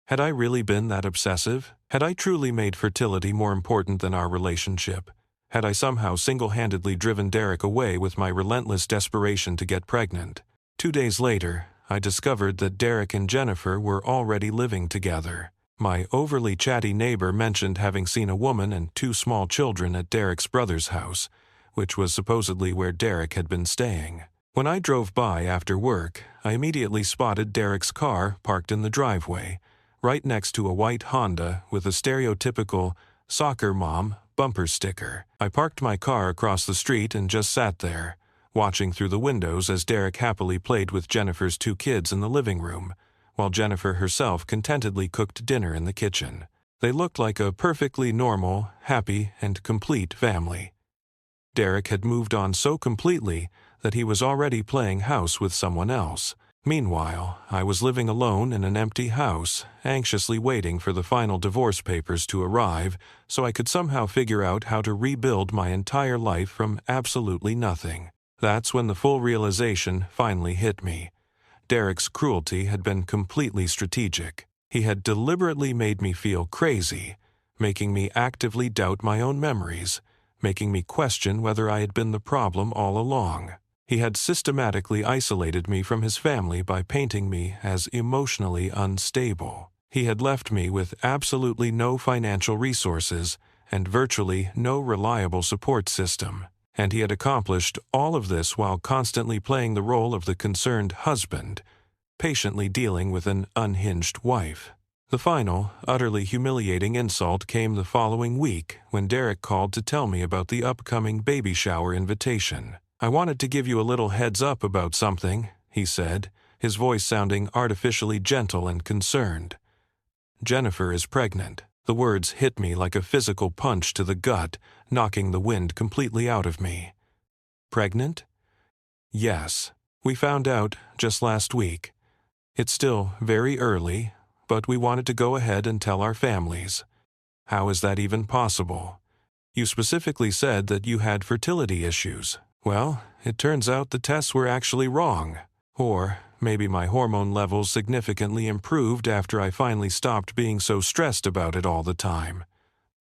[SPEAKER 1] Had I really been that obsessive? Had I truly made fertility more important than our relationship? Had I somehow single-handedly driven Derek away with my relentless desperation to get pregnant? 2 days later, I discovered that Derek and Jennifer were already living together. My overly chatty neighbor mentioned having seen a woman and 2 small children at Derek's brother's house, which was supposedly where Derek had been staying. When I drove by after work, I immediately spotted Derek's car parked in the driveway, right next to a white Honda with a stereotypical "soccer mom" bumper sticker. I parked my car across the street and just sat there, watching through the windows as Derek happily played with Jennifer's 2 kids in the living room, while Jennifer herself contentedly cooked dinner in the kitchen. They looked like a perfectly normal, happy, and complete family. Derek had moved on so completely that he was already playing house with someone else. Meanwhile, I was living alone in an empty house, anxiously waiting for the final divorce papers to arrive so I could somehow figure out how to rebuild my entire life from absolutely nothing. That's when the full realization finally hit me. Derek's cruelty had been completely strategic. He had deliberately made me feel crazy, making me actively doubt my own memories, making me question whether I had been the problem all along. He had systematically isolated me from his family by painting me as emotionally unstable. He had left me with absolutely no financial resources and virtually no reliable support system. And he had accomplished all of this while constantly playing the role of the concerned husband, patiently dealing with an unhinged wife. The final, utterly humiliating insult came the following week when Derek called to tell me about the upcoming baby shower invitation. "I wanted to give you a little heads up about something," he said, his voice sounding artificially gentle and concerned. "Jennifer is pregnant." The words hit me like a physical punch to the gut, knocking the wind completely out of me. "Pregnant?" "Yes. We found out just last week. It's still very early, but we wanted to go ahead and tell our families." "How is that even possible? You specifically said that you had fertility issues." "Well, it turns out the tests were actually wrong. Or maybe my hormone levels significantly improved after I finally stopped being so stressed about it all the time."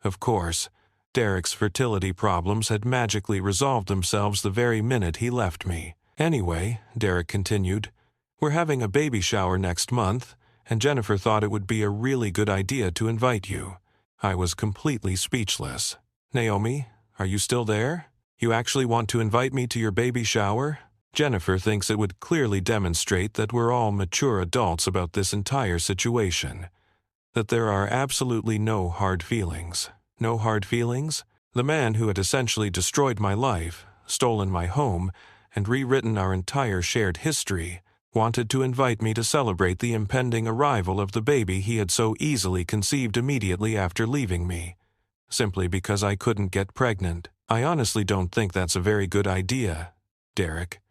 [SPEAKER 1] Of course, Derek's fertility problems had magically resolved themselves the very minute he left me. "Anyway," Derek continued, "we're having a baby shower next month, and Jennifer thought it would be a really good idea to invite you." I was completely speechless. "Naomi, are you still there? You actually want to invite me to your baby shower?" Jennifer thinks it would clearly demonstrate that we're all mature adults about this entire situation. That there are absolutely no hard feelings. No hard feelings? The man who had essentially destroyed my life, stolen my home, and rewritten our entire shared history, wanted to invite me to celebrate the impending arrival of the baby he had so easily conceived immediately after leaving me, simply because I couldn't get pregnant. I honestly don't think that's a very good idea, Derek.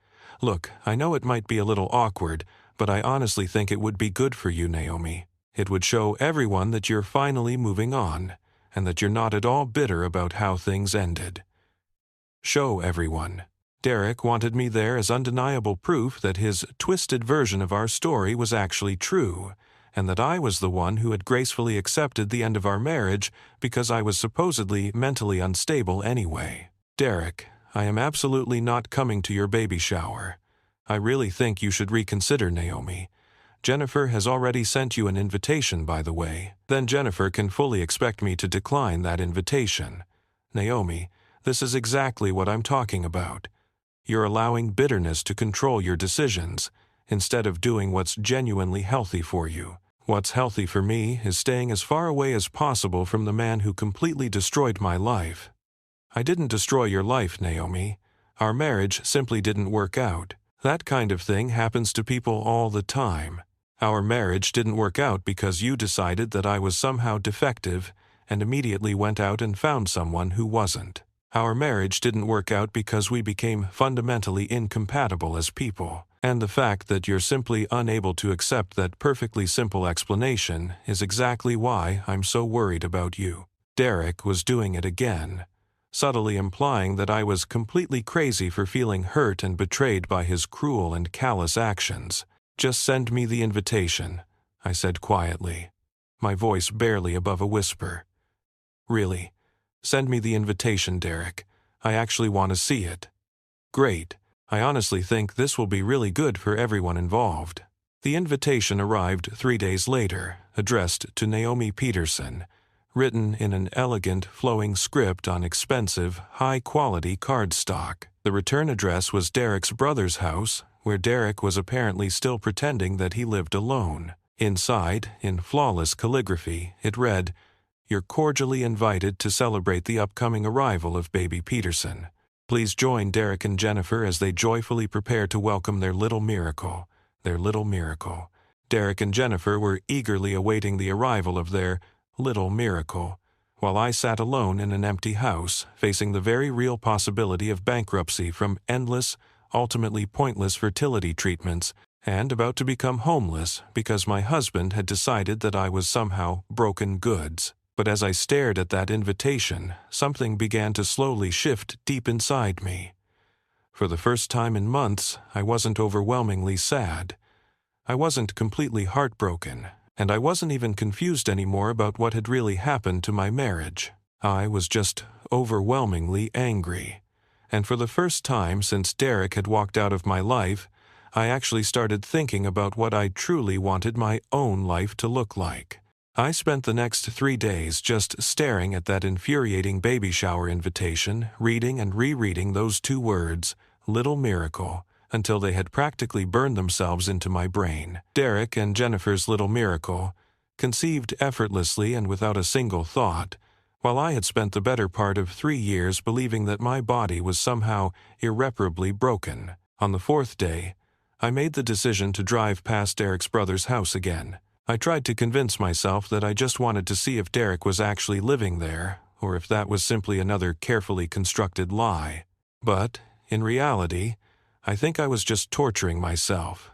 [SPEAKER 1] Look, I know it might be a little awkward, but I honestly think it would be good for you, Naomi. It would show everyone that you're finally moving on, and that you're not at all bitter about how things ended. Show everyone. Derek wanted me there as undeniable proof that his twisted version of our story was actually true, and that I was the one who had gracefully accepted the end of our marriage because I was supposedly mentally unstable anyway. Derek, I am absolutely not coming to your baby shower. I really think you should reconsider, Naomi. Jennifer has already sent you an invitation, by the way. Then Jennifer can fully expect me to decline that invitation. Naomi, this is exactly what I'm talking about. You're allowing bitterness to control your decisions, instead of doing what's genuinely healthy for you. What's healthy for me is staying as far away as possible from the man who completely destroyed my life. I didn't destroy your life, Naomi. Our marriage simply didn't work out. That kind of thing happens to people all the time. Our marriage didn't work out because you decided that I was somehow defective and immediately went out and found someone who wasn't. Our marriage didn't work out because we became fundamentally incompatible as people. And the fact that you're simply unable to accept that perfectly simple explanation is exactly why I'm so worried about you. Derek was doing it again, subtly implying that I was completely crazy for feeling hurt and betrayed by his cruel and callous actions. Just send me the invitation, I said quietly, my voice barely above a whisper. Really, send me the invitation, Derek. I actually want to see it. Great. I honestly think this will be really good for everyone involved. The invitation arrived 3 days later, addressed to Naomi Peterson, written in an elegant, flowing script on expensive, high-quality cardstock. The return address was Derek's brother's house, where Derek was apparently still pretending that he lived alone. Inside, in flawless calligraphy, it read, "You're cordially invited to celebrate the upcoming arrival of baby Peterson. Please join Derek and Jennifer as they joyfully prepare to welcome their little miracle, their little miracle." Derek and Jennifer were eagerly awaiting the arrival of their little miracle, while I sat alone in an empty house, facing the very real possibility of bankruptcy from endless, ultimately pointless fertility treatments and about to become homeless because my husband had decided that I was somehow broken goods. But as I stared at that invitation, something began to slowly shift deep inside me. For the first time in months, I wasn't overwhelmingly sad. I wasn't completely heartbroken, and I wasn't even confused anymore about what had really happened to my marriage. I was just overwhelmingly angry. And for the first time since Derek had walked out of my life, I actually started thinking about what I truly wanted my own life to look like. I spent the next 3 days just staring at that infuriating baby shower invitation, reading and rereading those 2 words, "Little Miracle," until they had practically burned themselves into my brain. Derek and Jennifer's little miracle, conceived effortlessly and without a single thought, while I had spent the better part of 3 years believing that my body was somehow irreparably broken. On the 4th day, I made the decision to drive past Derek's brother's house again. I tried to convince myself that I just wanted to see if Derek was actually living there, or if that was simply another carefully constructed lie. But, in reality, I think I was just torturing myself.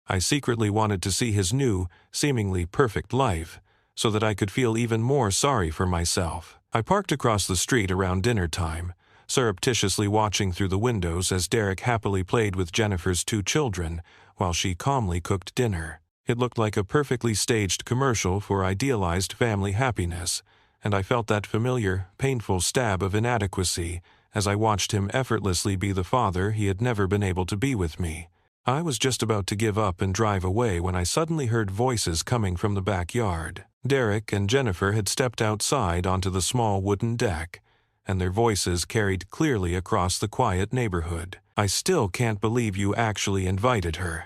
[SPEAKER 1] I secretly wanted to see his new, seemingly perfect life, so that I could feel even more sorry for myself. I parked across the street around dinner time, surreptitiously watching through the windows as Derek happily played with Jennifer's 2 children while she calmly cooked dinner. It looked like a perfectly staged commercial for idealized family happiness, and I felt that familiar, painful stab of inadequacy as I watched him effortlessly be the father he had never been able to be with me. I was just about to give up and drive away when I suddenly heard voices coming from the backyard. Derek and Jennifer had stepped outside onto the small wooden deck, and their voices carried clearly across the quiet neighborhood. "I still can't believe you actually invited her,"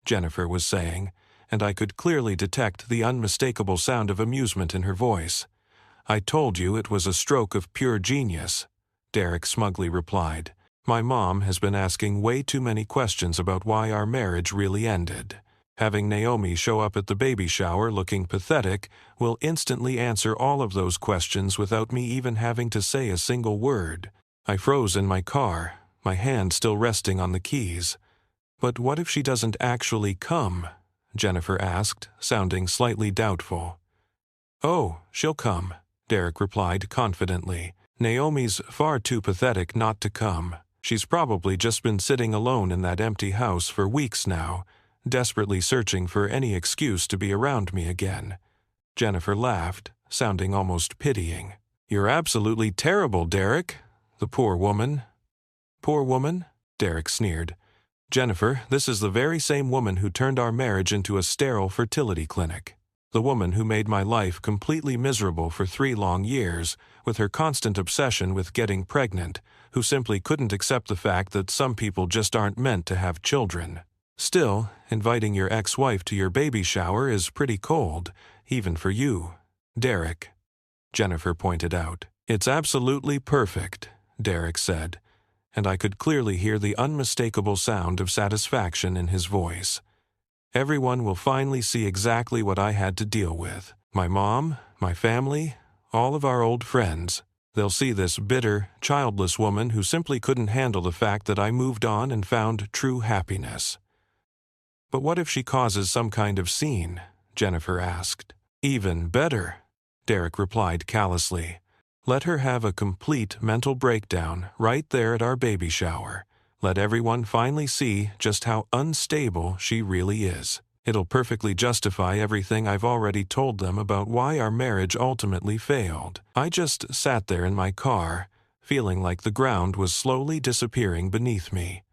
[SPEAKER 1] Jennifer was saying, and I could clearly detect the unmistakable sound of amusement in her voice. "I told you it was a stroke of pure genius," Derek smugly replied. "My mom has been asking way too many questions about why our marriage really ended. Having Naomi show up at the baby shower looking pathetic will instantly answer all of those questions without me even having to say a single word." I froze in my car, my hand still resting on the keys. "But what if she doesn't actually come?" Jennifer asked, sounding slightly doubtful. "Oh, she'll come," Derek replied confidently. "Naomi's far too pathetic not to come. She's probably just been sitting alone in that empty house for weeks now, desperately searching for any excuse to be around me again." Jennifer laughed, sounding almost pitying. "You're absolutely terrible, Derek. The poor woman." "Poor woman?" Derek sneered. "Jennifer, this is the very same woman who turned our marriage into a sterile fertility clinic. The woman who made my life completely miserable for 3 long years, with her constant obsession with getting pregnant, who simply couldn't accept the fact that some people just aren't meant to have children. Still, inviting your ex-wife to your baby shower is pretty cold, even for you, Derek," Jennifer pointed out. "It's absolutely perfect," Derek said, and I could clearly hear the unmistakable sound of satisfaction in his voice. "Everyone will finally see exactly what I had to deal with. My mom, my family, all of our old friends. They'll see this bitter, childless woman who simply couldn't handle the fact that I moved on and found true happiness." "But what if she causes some kind of scene?" Jennifer asked. "Even better," Derek replied callously. "Let her have a complete mental breakdown right there at our baby shower. Let everyone finally see just how unstable she really is. It'll perfectly justify everything I've already told them about why our marriage ultimately failed." I just sat there in my car, feeling like the ground was slowly disappearing beneath me.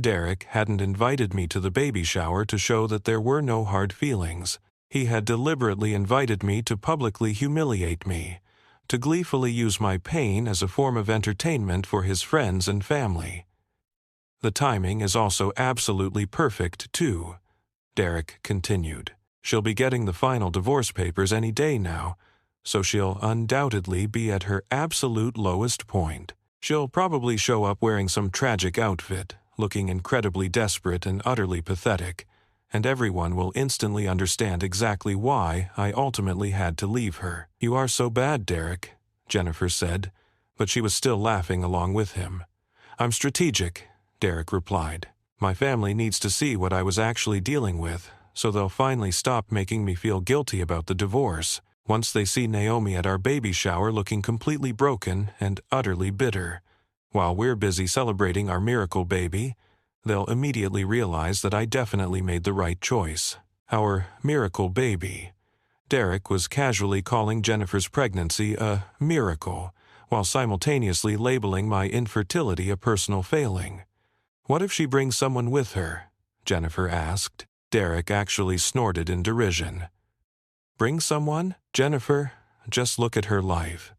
[SPEAKER 1] Derek hadn't invited me to the baby shower to show that there were no hard feelings. He had deliberately invited me to publicly humiliate me, to gleefully use my pain as a form of entertainment for his friends and family. "The timing is also absolutely perfect, too," Derek continued. "She'll be getting the final divorce papers any day now, so she'll undoubtedly be at her absolute lowest point. She'll probably show up wearing some tragic outfit, looking incredibly desperate and utterly pathetic, and everyone will instantly understand exactly why I ultimately had to leave her." "You are so bad, Derek," Jennifer said, but she was still laughing along with him. "I'm strategic," Derek replied. My family needs to see what I was actually dealing with, so they'll finally stop making me feel guilty about the divorce. Once they see Naomi at our baby shower looking completely broken and utterly bitter, while we're busy celebrating our miracle baby, they'll immediately realize that I definitely made the right choice. Our miracle baby. Derek was casually calling Jennifer's pregnancy a miracle, while simultaneously labeling my infertility a personal failing. "What if she brings someone with her?" Jennifer asked. Derek actually snorted in derision. "Bring someone? Jennifer, just look at her life.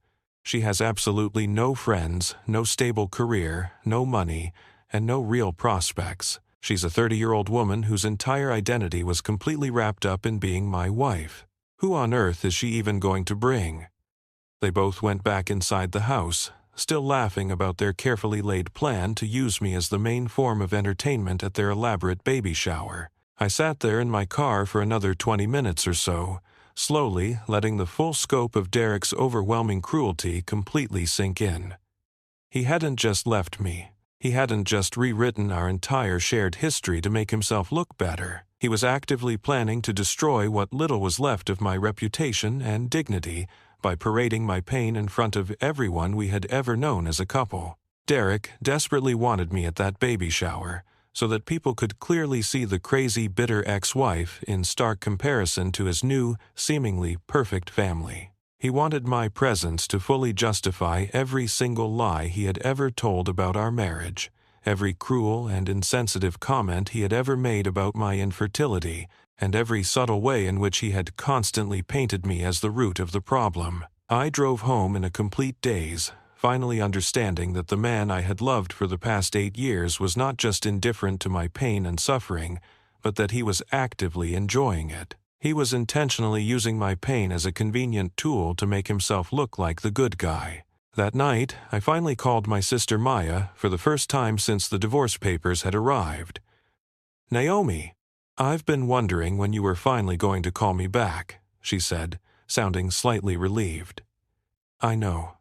[SPEAKER 1] She has absolutely no friends, no stable career, no money, and no real prospects. She's a 30-year-old woman whose entire identity was completely wrapped up in being my wife. Who on earth is she even going to bring?" They both went back inside the house, still laughing about their carefully laid plan to use me as the main form of entertainment at their elaborate baby shower. I sat there in my car for another 20 minutes or so, slowly letting the full scope of Derek's overwhelming cruelty completely sink in. He hadn't just left me. He hadn't just rewritten our entire shared history to make himself look better. He was actively planning to destroy what little was left of my reputation and dignity by parading my pain in front of everyone we had ever known as a couple. Derek desperately wanted me at that baby shower, so that people could clearly see the crazy, bitter ex-wife in stark comparison to his new, seemingly perfect family. He wanted my presence to fully justify every single lie he had ever told about our marriage, every cruel and insensitive comment he had ever made about my infertility, and every subtle way in which he had constantly painted me as the root of the problem. I drove home in a complete daze, finally understanding that the man I had loved for the past 8 years was not just indifferent to my pain and suffering, but that he was actively enjoying it. He was intentionally using my pain as a convenient tool to make himself look like the good guy. That night, I finally called my sister Maya for the first time since the divorce papers had arrived. "Naomi, I've been wondering when you were finally going to call me back," she said, sounding slightly relieved. "I know.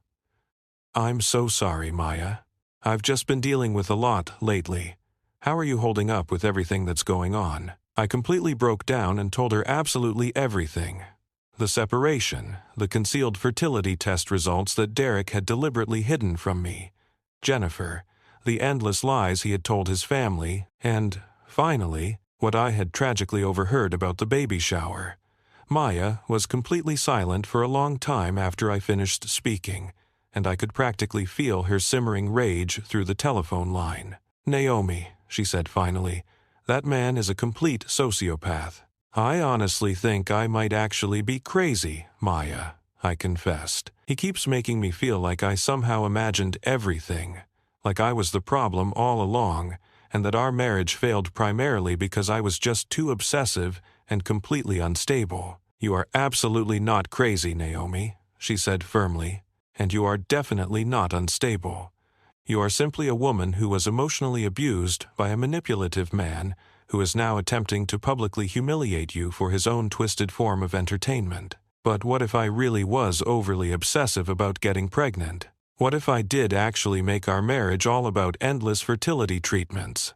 [SPEAKER 1] I'm so sorry, Maya. I've just been dealing with a lot lately. How are you holding up with everything that's going on?" I completely broke down and told her absolutely everything. The separation, the concealed fertility test results that Derek had deliberately hidden from me, Jennifer, the endless lies he had told his family, and, finally, what I had tragically overheard about the baby shower. Maya was completely silent for a long time after I finished speaking, and I could practically feel her simmering rage through the telephone line. "Naomi," she said finally, "that man is a complete sociopath." "I honestly think I might actually be crazy, Maya," I confessed. "He keeps making me feel like I somehow imagined everything, like I was the problem all along, and that our marriage failed primarily because I was just too obsessive and completely unstable." "You are absolutely not crazy, Naomi," she said firmly, "and you are definitely not unstable. You are simply a woman who was emotionally abused by a manipulative man who is now attempting to publicly humiliate you for his own twisted form of entertainment. But what if I really was overly obsessive about getting pregnant? What if I did actually make our marriage all about endless fertility treatments?"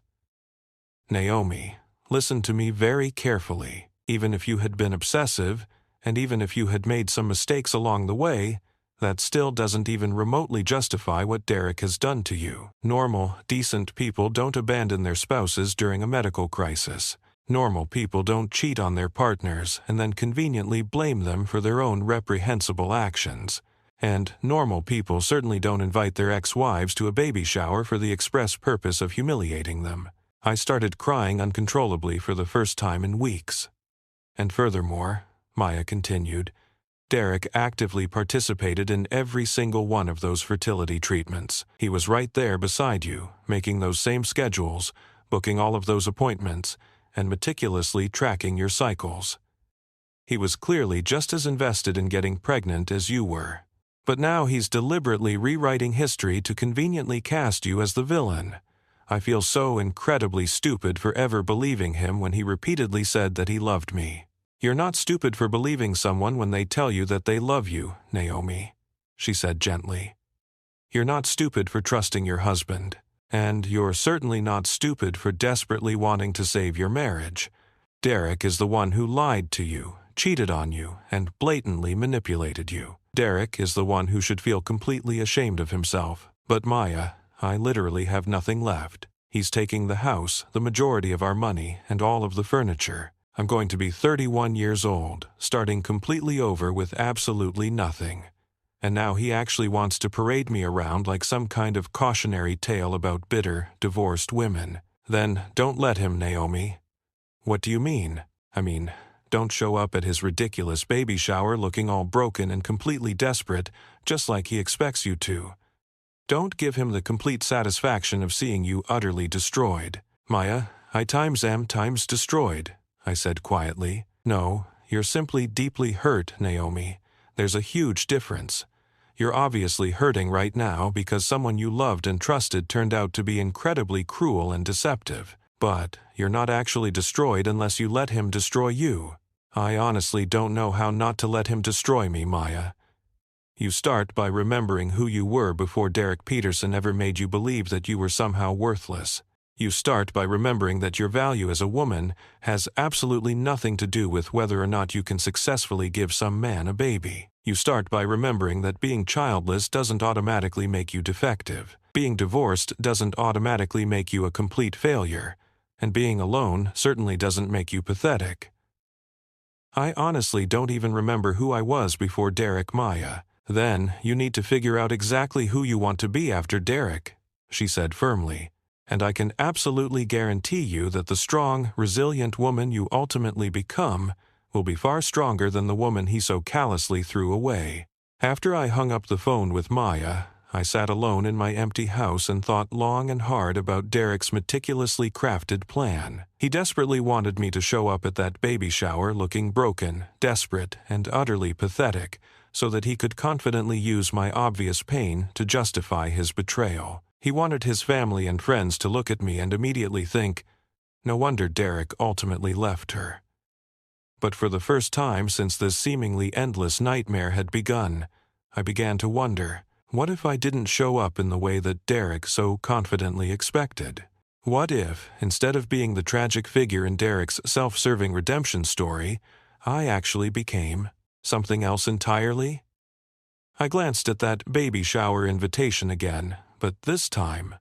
[SPEAKER 1] "Naomi, listen to me very carefully. Even if you had been obsessive, and even if you had made some mistakes along the way, that still doesn't even remotely justify what Derek has done to you. Normal, decent people don't abandon their spouses during a medical crisis. Normal people don't cheat on their partners and then conveniently blame them for their own reprehensible actions. And normal people certainly don't invite their ex-wives to a baby shower for the express purpose of humiliating them." I started crying uncontrollably for the first time in weeks. "And furthermore," Maya continued, "Derek actively participated in every single one of those fertility treatments. He was right there beside you, making those same schedules, booking all of those appointments, and meticulously tracking your cycles. He was clearly just as invested in getting pregnant as you were. But now he's deliberately rewriting history to conveniently cast you as the villain. I feel so incredibly stupid for ever believing him when he repeatedly said that he loved me." "You're not stupid for believing someone when they tell you that they love you, Naomi," she said gently. "You're not stupid for trusting your husband. And you're certainly not stupid for desperately wanting to save your marriage. Derek is the one who lied to you, cheated on you, and blatantly manipulated you. Derek is the one who should feel completely ashamed of himself. But Maya, I literally have nothing left. He's taking the house, the majority of our money, and all of the furniture. I'm going to be 31 years old, starting completely over with absolutely nothing. And now he actually wants to parade me around like some kind of cautionary tale about bitter, divorced women. Then don't let him, Naomi. What do you mean? Don't show up at his ridiculous baby shower looking all broken and completely desperate, just like he expects you to. Don't give him the complete satisfaction of seeing you utterly destroyed. Maya, I times am times destroyed, I said quietly. No, you're simply deeply hurt, Naomi. There's a huge difference. You're obviously hurting right now because someone you loved and trusted turned out to be incredibly cruel and deceptive. But you're not actually destroyed unless you let him destroy you. I honestly don't know how not to let him destroy me, Maya. You start by remembering who you were before Derek Peterson ever made you believe that you were somehow worthless. You start by remembering that your value as a woman has absolutely nothing to do with whether or not you can successfully give some man a baby. You start by remembering that being childless doesn't automatically make you defective. Being divorced doesn't automatically make you a complete failure. And being alone certainly doesn't make you pathetic. I honestly don't even remember who I was before Derek, Maya. Then you need to figure out exactly who you want to be after Derek, she said firmly. And I can absolutely guarantee you that the strong, resilient woman you ultimately become will be far stronger than the woman he so callously threw away. After I hung up the phone with Maya, I sat alone in my empty house and thought long and hard about Derek's meticulously crafted plan. He desperately wanted me to show up at that baby shower looking broken, desperate, and utterly pathetic, so that he could confidently use my obvious pain to justify his betrayal. He wanted his family and friends to look at me and immediately think, no wonder Derek ultimately left her. But for the first time since this seemingly endless nightmare had begun, I began to wonder, what if I didn't show up in the way that Derek so confidently expected? What if, instead of being the tragic figure in Derek's self-serving redemption story, I actually became something else entirely? I glanced at that baby shower invitation again, but this time,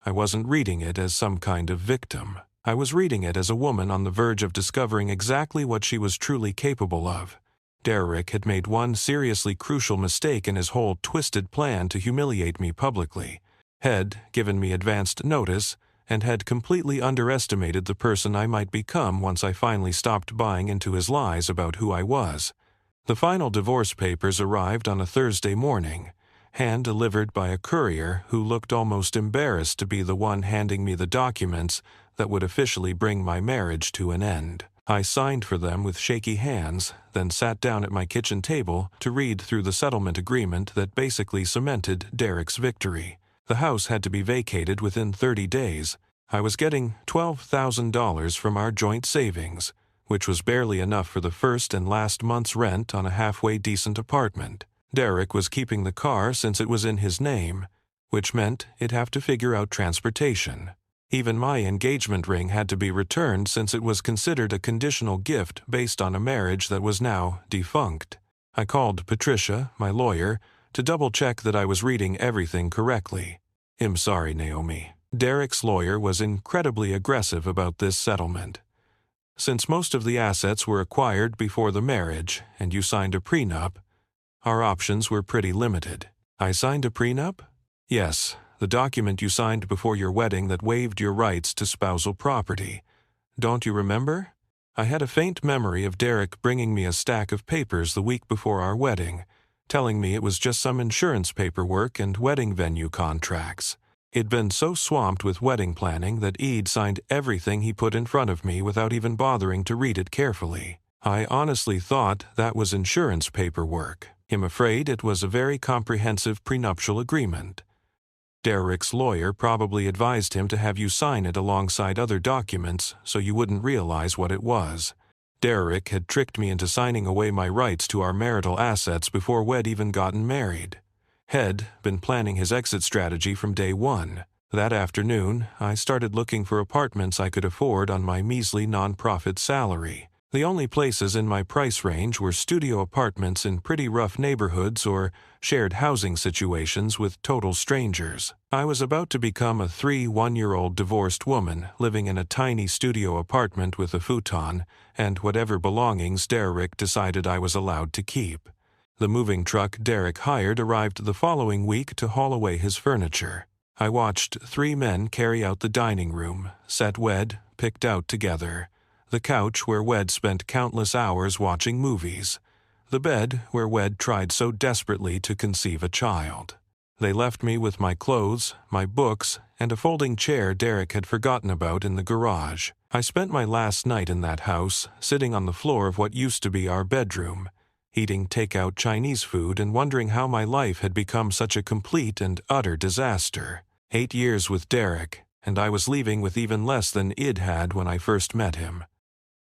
[SPEAKER 1] I wasn't reading it as some kind of victim. I was reading it as a woman on the verge of discovering exactly what she was truly capable of. Derek had made one seriously crucial mistake in his whole twisted plan to humiliate me publicly, had given me advanced notice, and had completely underestimated the person I might become once I finally stopped buying into his lies about who I was. The final divorce papers arrived on a Thursday morning, hand-delivered by a courier who looked almost embarrassed to be the one handing me the documents that would officially bring my marriage to an end. I signed for them with shaky hands, then sat down at my kitchen table to read through the settlement agreement that basically cemented Derek's victory. The house had to be vacated within 30 days. I was getting $12,000 from our joint savings, which was barely enough for the first and last month's rent on a halfway decent apartment. Derek was keeping the car since it was in his name, which meant he'd have to figure out transportation. Even my engagement ring had to be returned since it was considered a conditional gift based on a marriage that was now defunct. I called Patricia, my lawyer, to double-check that I was reading everything correctly. I'm sorry, Naomi. Derek's lawyer was incredibly aggressive about this settlement. Since most of the assets were acquired before the marriage and you signed a prenup, our options were pretty limited. I signed a prenup? Yes. The document you signed before your wedding that waived your rights to spousal property. Don't you remember? I had a faint memory of Derek bringing me a stack of papers the week before our wedding, telling me it was just some insurance paperwork and wedding venue contracts. He'd been so swamped with wedding planning that he'd signed everything he put in front of me without even bothering to read it carefully. I honestly thought that was insurance paperwork. I'm afraid it was a very comprehensive prenuptial agreement. Derek's lawyer probably advised him to have you sign it alongside other documents so you wouldn't realize what it was. Derek had tricked me into signing away my rights to our marital assets before we'd even gotten married. Had been planning his exit strategy from day one. That afternoon, I started looking for apartments I could afford on my measly non-profit salary. The only places in my price range were studio apartments in pretty rough neighborhoods or shared housing situations with total strangers. I was about to become a 1-year-old divorced woman living in a tiny studio apartment with a futon and whatever belongings Derek decided I was allowed to keep. The moving truck Derek hired arrived the following week to haul away his furniture. I watched 3 men carry out the dining room, set Wed, picked out together, the couch where Wed spent countless hours watching movies, the bed where Wed tried so desperately to conceive a child. They left me with my clothes, my books, and a folding chair Derek had forgotten about in the garage. I spent my last night in that house, sitting on the floor of what used to be our bedroom, eating takeout Chinese food and wondering how my life had become such a complete and utter disaster. 8 years with Derek, and I was leaving with even less than Id had when I first met him.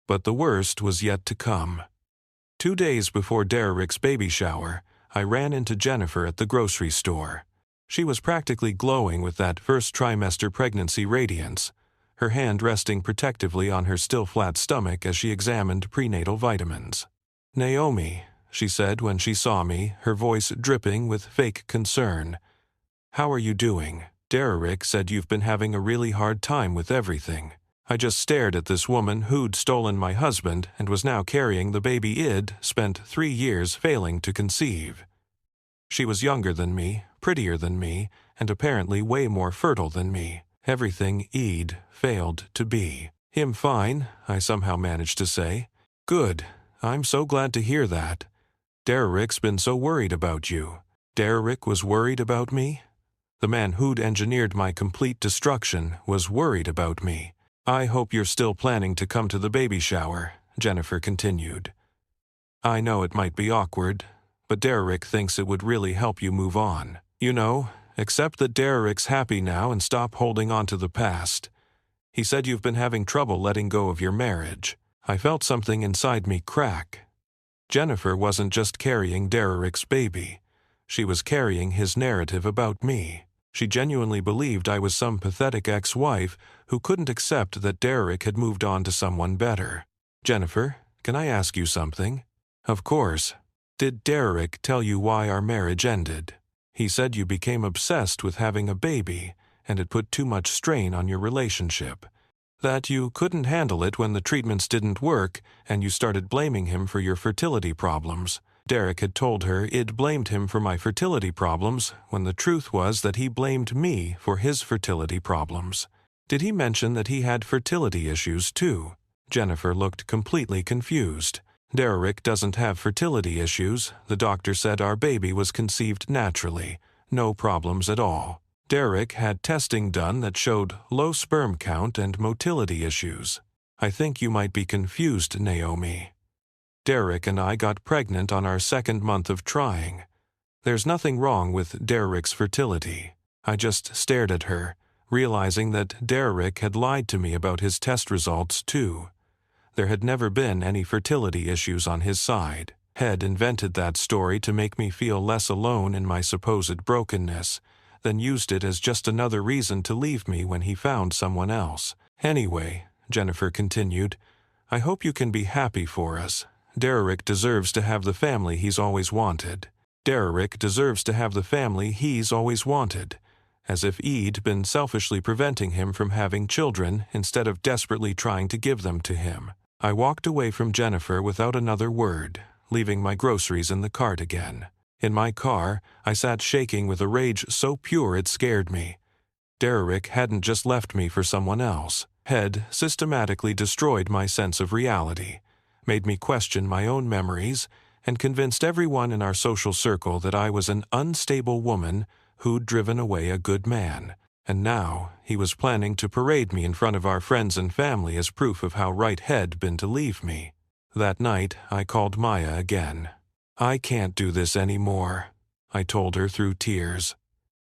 [SPEAKER 1] But the worst was yet to come. 2 days before Derek's baby shower, I ran into Jennifer at the grocery store. She was practically glowing with that first trimester pregnancy radiance, her hand resting protectively on her still flat stomach as she examined prenatal vitamins. "Naomi," she said when she saw me, her voice dripping with fake concern. "How are you doing? Derek said you've been having a really hard time with everything." I just stared at this woman who'd stolen my husband and was now carrying the baby Id spent 3 years failing to conceive. She was younger than me, prettier than me, and apparently way more fertile than me. Everything Id failed to be. "Him fine," I somehow managed to say. "Good. I'm so glad to hear that. Derek's been so worried about you." Derek was worried about me? The man who'd engineered my complete destruction was worried about me. "I hope you're still planning to come to the baby shower," Jennifer continued. "I know it might be awkward, but Derek thinks it would really help you move on. You know, accept that Derek's happy now and stop holding on to the past. He said you've been having trouble letting go of your marriage." I felt something inside me crack. Jennifer wasn't just carrying Derek's baby. She was carrying his narrative about me. She genuinely believed I was some pathetic ex-wife who couldn't accept that Derek had moved on to someone better. "Jennifer, can I ask you something?" "Of course. Did Derek tell you why our marriage ended?" "He said you became obsessed with having a baby, and it put too much strain on your relationship. That you couldn't handle it when the treatments didn't work, and you started blaming him for your fertility problems." Derek had told her Id blamed him for my fertility problems, when the truth was that he blamed me for his fertility problems. "Did he mention that he had fertility issues too?" Jennifer looked completely confused. "Derek doesn't have fertility issues. The doctor said our baby was conceived naturally. No problems at all. Derek had testing done that showed low sperm count and motility issues. I think you might be confused, Naomi. Derek and I got pregnant on our 2nd month of trying. There's nothing wrong with Derek's fertility." I just stared at her, realizing that Derek had lied to me about his test results too. There had never been any fertility issues on his side. Had invented that story to make me feel less alone in my supposed brokenness, then used it as just another reason to leave me when he found someone else. "Anyway," Jennifer continued, "I hope you can be happy for us. Derek deserves to have the family he's always wanted. Derek deserves to have the family he's always wanted." As if I'd been selfishly preventing him from having children instead of desperately trying to give them to him. I walked away from Jennifer without another word, leaving my groceries in the cart again. In my car, I sat shaking with a rage so pure it scared me. Derek hadn't just left me for someone else, had systematically destroyed my sense of reality, made me question my own memories, and convinced everyone in our social circle that I was an unstable woman who'd driven away a good man. And now he was planning to parade me in front of our friends and family as proof of how right he'd been to leave me. That night, I called Maya again. "I can't do this anymore," I told her through tears.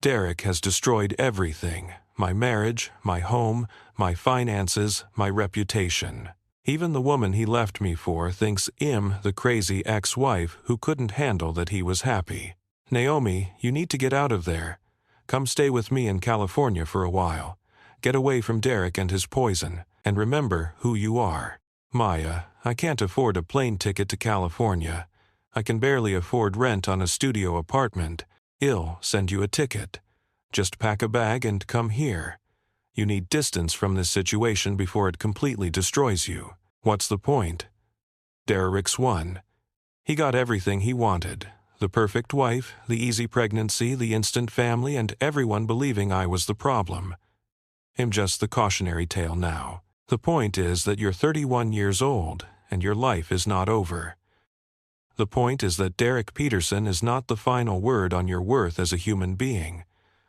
[SPEAKER 1] "Derek has destroyed everything. My marriage, my home, my finances, my reputation. Even the woman he left me for thinks I'm the crazy ex-wife who couldn't handle that he was happy. Naomi, you need to get out of there. Come stay with me in California for a while. Get away from Derek and his poison, and remember who you are. Maya, I can't afford a plane ticket to California. I can barely afford rent on a studio apartment. I'll send you a ticket. Just pack a bag and come here. You need distance from this situation before it completely destroys you. What's the point? Derek's won. He got everything he wanted. The perfect wife, the easy pregnancy, the instant family, and everyone believing I was the problem. I'm just the cautionary tale now. The point is that you're 31 years old, and your life is not over. The point is that Derek Peterson is not the final word on your worth as a human being.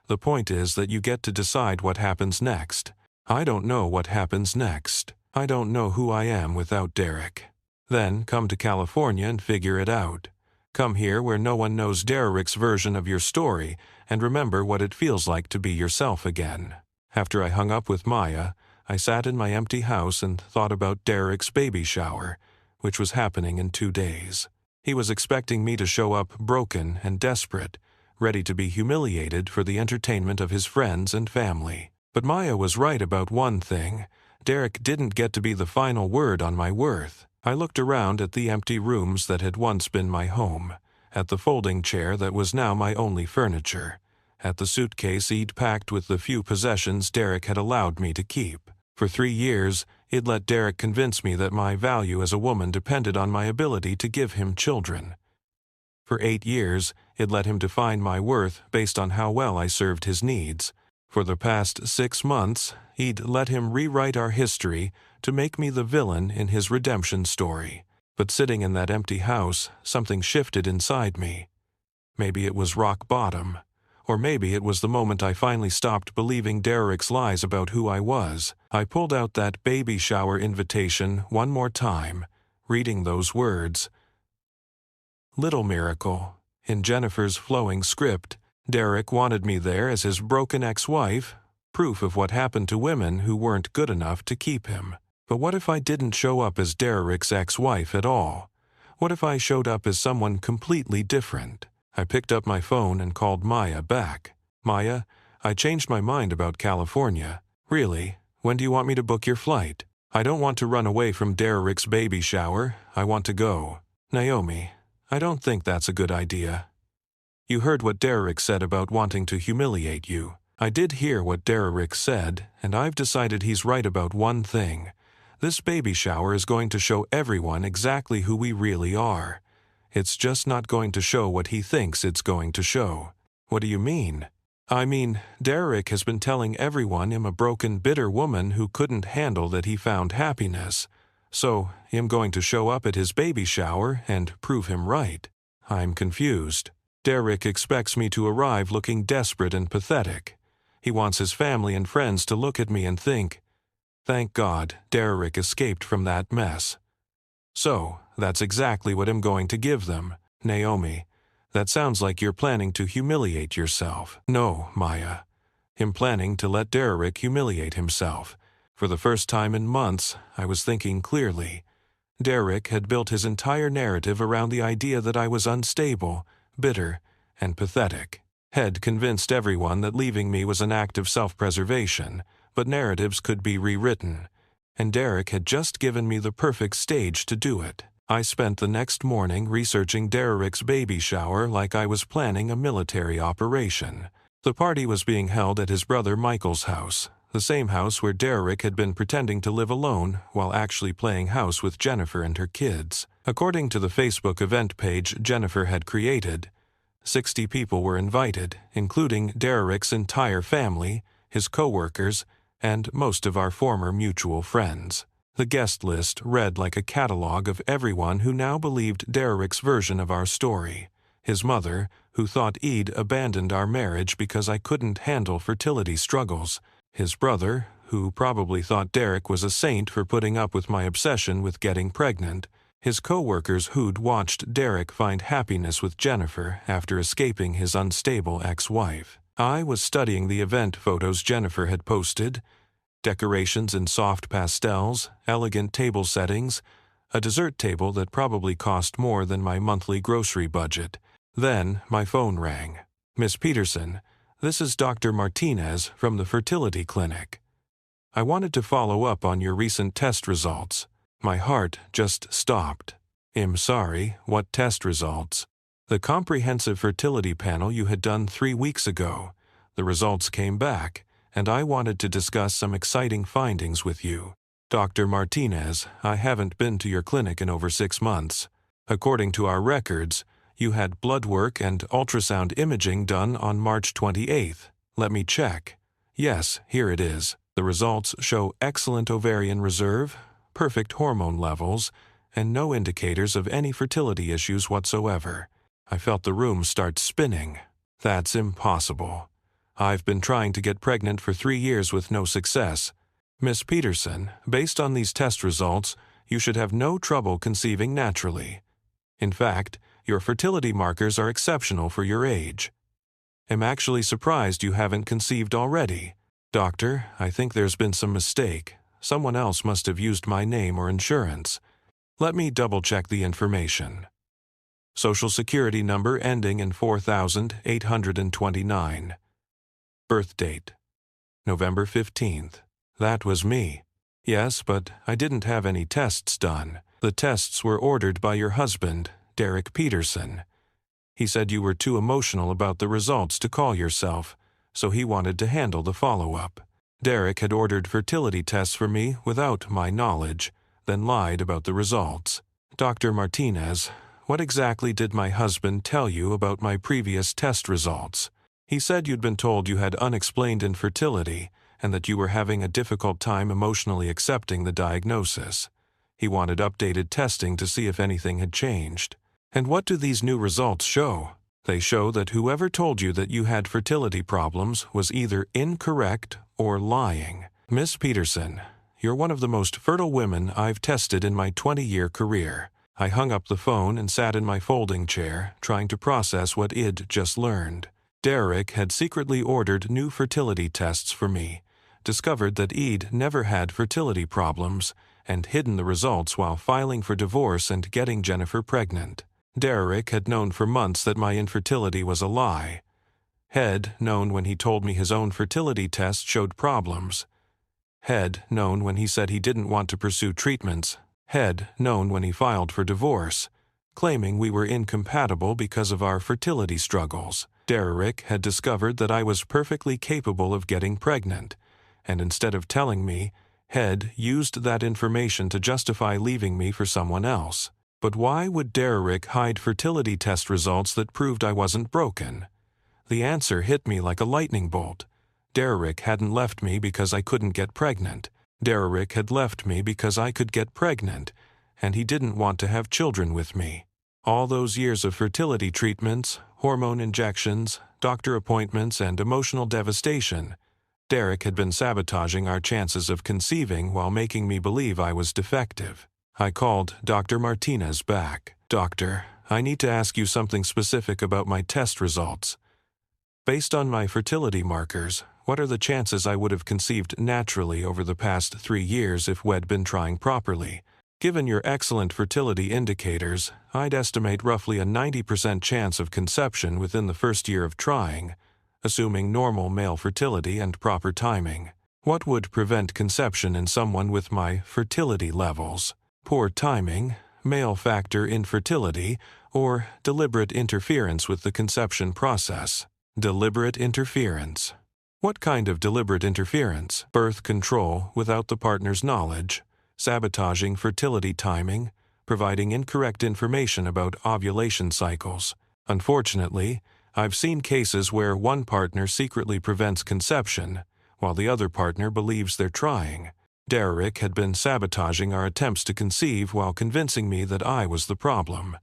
[SPEAKER 1] The point is that you get to decide what happens next. I don't know what happens next. I don't know who I am without Derek. Then come to California and figure it out. Come here where no one knows Derek's version of your story, and remember what it feels like to be yourself again. After I hung up with Maya, I sat in my empty house and thought about Derek's baby shower, which was happening in 2 days. He was expecting me to show up broken and desperate, ready to be humiliated for the entertainment of his friends and family. But Maya was right about one thing. Derek didn't get to be the final word on my worth. I looked around at the empty rooms that had once been my home, at the folding chair that was now my only furniture, at the suitcase he'd packed with the few possessions Derek had allowed me to keep. For 3 years, I'd let Derek convince me that my value as a woman depended on my ability to give him children. For 8 years, I'd let him define my worth based on how well I served his needs. For the past 6 months, he'd let him rewrite our history to make me the villain in his redemption story. But sitting in that empty house, something shifted inside me. Maybe it was rock bottom. Or maybe it was the moment I finally stopped believing Derek's lies about who I was. I pulled out that baby shower invitation one more time, reading those words. Little miracle. In Jennifer's flowing script, Derek wanted me there as his broken ex-wife, proof of what happened to women who weren't good enough to keep him. But what if I didn't show up as Derek's ex-wife at all? What if I showed up as someone completely different? I picked up my phone and called Maya back. Maya, I changed my mind about California. Really? When do you want me to book your flight? I don't want to run away from Derek's baby shower. I want to go. Naomi, I don't think that's a good idea. You heard what Derek said about wanting to humiliate you. I did hear what Derek said, and I've decided he's right about one thing. This baby shower is going to show everyone exactly who we really are. It's just not going to show what he thinks it's going to show. What do you mean? I mean, Derek has been telling everyone I'm a broken, bitter woman who couldn't handle that he found happiness. So, I'm going to show up at his baby shower and prove him right. I'm confused. Derek expects me to arrive looking desperate and pathetic. He wants his family and friends to look at me and think, thank God, Derek escaped from that mess. So, that's exactly what I'm going to give them. Naomi, that sounds like you're planning to humiliate yourself. No, Maya. I'm planning to let Derek humiliate himself. For the first time in months, I was thinking clearly. Derek had built his entire narrative around the idea that I was unstable, bitter, and pathetic. Had convinced everyone that leaving me was an act of self-preservation, but narratives could be rewritten. And Derek had just given me the perfect stage to do it. I spent the next morning researching Derek's baby shower like I was planning a military operation. The party was being held at his brother Michael's house, the same house where Derek had been pretending to live alone while actually playing house with Jennifer and her kids. According to the Facebook event page Jennifer had created, 60 people were invited, including Derek's entire family, his co-workers, and most of our former mutual friends. The guest list read like a catalog of everyone who now believed Derek's version of our story. His mother, who thought I'd abandoned our marriage because I couldn't handle fertility struggles. His brother, who probably thought Derek was a saint for putting up with my obsession with getting pregnant. His co-workers who'd watched Derek find happiness with Jennifer after escaping his unstable ex-wife. I was studying the event photos Jennifer had posted. Decorations in soft pastels, elegant table settings, a dessert table that probably cost more than my monthly grocery budget. Then my phone rang. Miss Peterson, This is Dr. Martinez from the fertility clinic. I wanted to follow up on your recent test results. My heart just stopped. I'm sorry, what test results? The comprehensive fertility panel you had done 3 weeks ago. The results came back, and I wanted to discuss some exciting findings with you. Dr. Martinez, I haven't been to your clinic in over 6 months. According to our records, you had blood work and ultrasound imaging done on March 28th. Let me check. Yes, here it is. The results show excellent ovarian reserve, perfect hormone levels, and no indicators of any fertility issues whatsoever. I felt the room start spinning. That's impossible. I've been trying to get pregnant for 3 years with no success. Miss Peterson, based on these test results, you should have no trouble conceiving naturally. In fact, your fertility markers are exceptional for your age. I'm actually surprised you haven't conceived already. Doctor, I think there's been some mistake. Someone else must have used my name or insurance. Let me double-check the information. Social Security number ending in 4829. Birth date, November 15th. That was me. Yes, but I didn't have any tests done. The tests were ordered by your husband, Derek Peterson. He said you were too emotional about the results to call yourself, so he wanted to handle the follow-up. Derek had ordered fertility tests for me without my knowledge, then lied about the results. Dr. Martinez, what exactly did my husband tell you about my previous test results? He said you'd been told you had unexplained infertility and that you were having a difficult time emotionally accepting the diagnosis. He wanted updated testing to see if anything had changed. And what do these new results show? They show that whoever told you that you had fertility problems was either incorrect or lying. Miss Peterson, you're one of the most fertile women I've tested in my 20-year career. I hung up the phone and sat in my folding chair, trying to process what I'd just learned. Derek had secretly ordered new fertility tests for me, discovered that I'd never had fertility problems, and hidden the results while filing for divorce and getting Jennifer pregnant. Derek had known for months that my infertility was a lie. Had known when he told me his own fertility test showed problems. Had known when he said he didn't want to pursue treatments. Had known when he filed for divorce, claiming we were incompatible because of our fertility struggles. Derek had discovered that I was perfectly capable of getting pregnant, and instead of telling me, had used that information to justify leaving me for someone else. But why would Derek hide fertility test results that proved I wasn't broken? The answer hit me like a lightning bolt. Derek hadn't left me because I couldn't get pregnant. Derek had left me because I could get pregnant, and he didn't want to have children with me. All those years of fertility treatments, hormone injections, doctor appointments, and emotional devastation, Derek had been sabotaging our chances of conceiving while making me believe I was defective. I called Dr. Martinez back. Doctor, I need to ask you something specific about my test results. Based on my fertility markers, what are the chances I would have conceived naturally over the past 3 years if we'd been trying properly? Given your excellent fertility indicators, I'd estimate roughly a 90% chance of conception within the first year of trying, assuming normal male fertility and proper timing. What would prevent conception in someone with my fertility levels? Poor timing, male factor infertility, or deliberate interference with the conception process? Deliberate interference. What kind of deliberate interference? Birth control without the partner's knowledge, sabotaging fertility timing, providing incorrect information about ovulation cycles. Unfortunately, I've seen cases where one partner secretly prevents conception, while the other partner believes they're trying. Derek had been sabotaging our attempts to conceive while convincing me that I was the problem.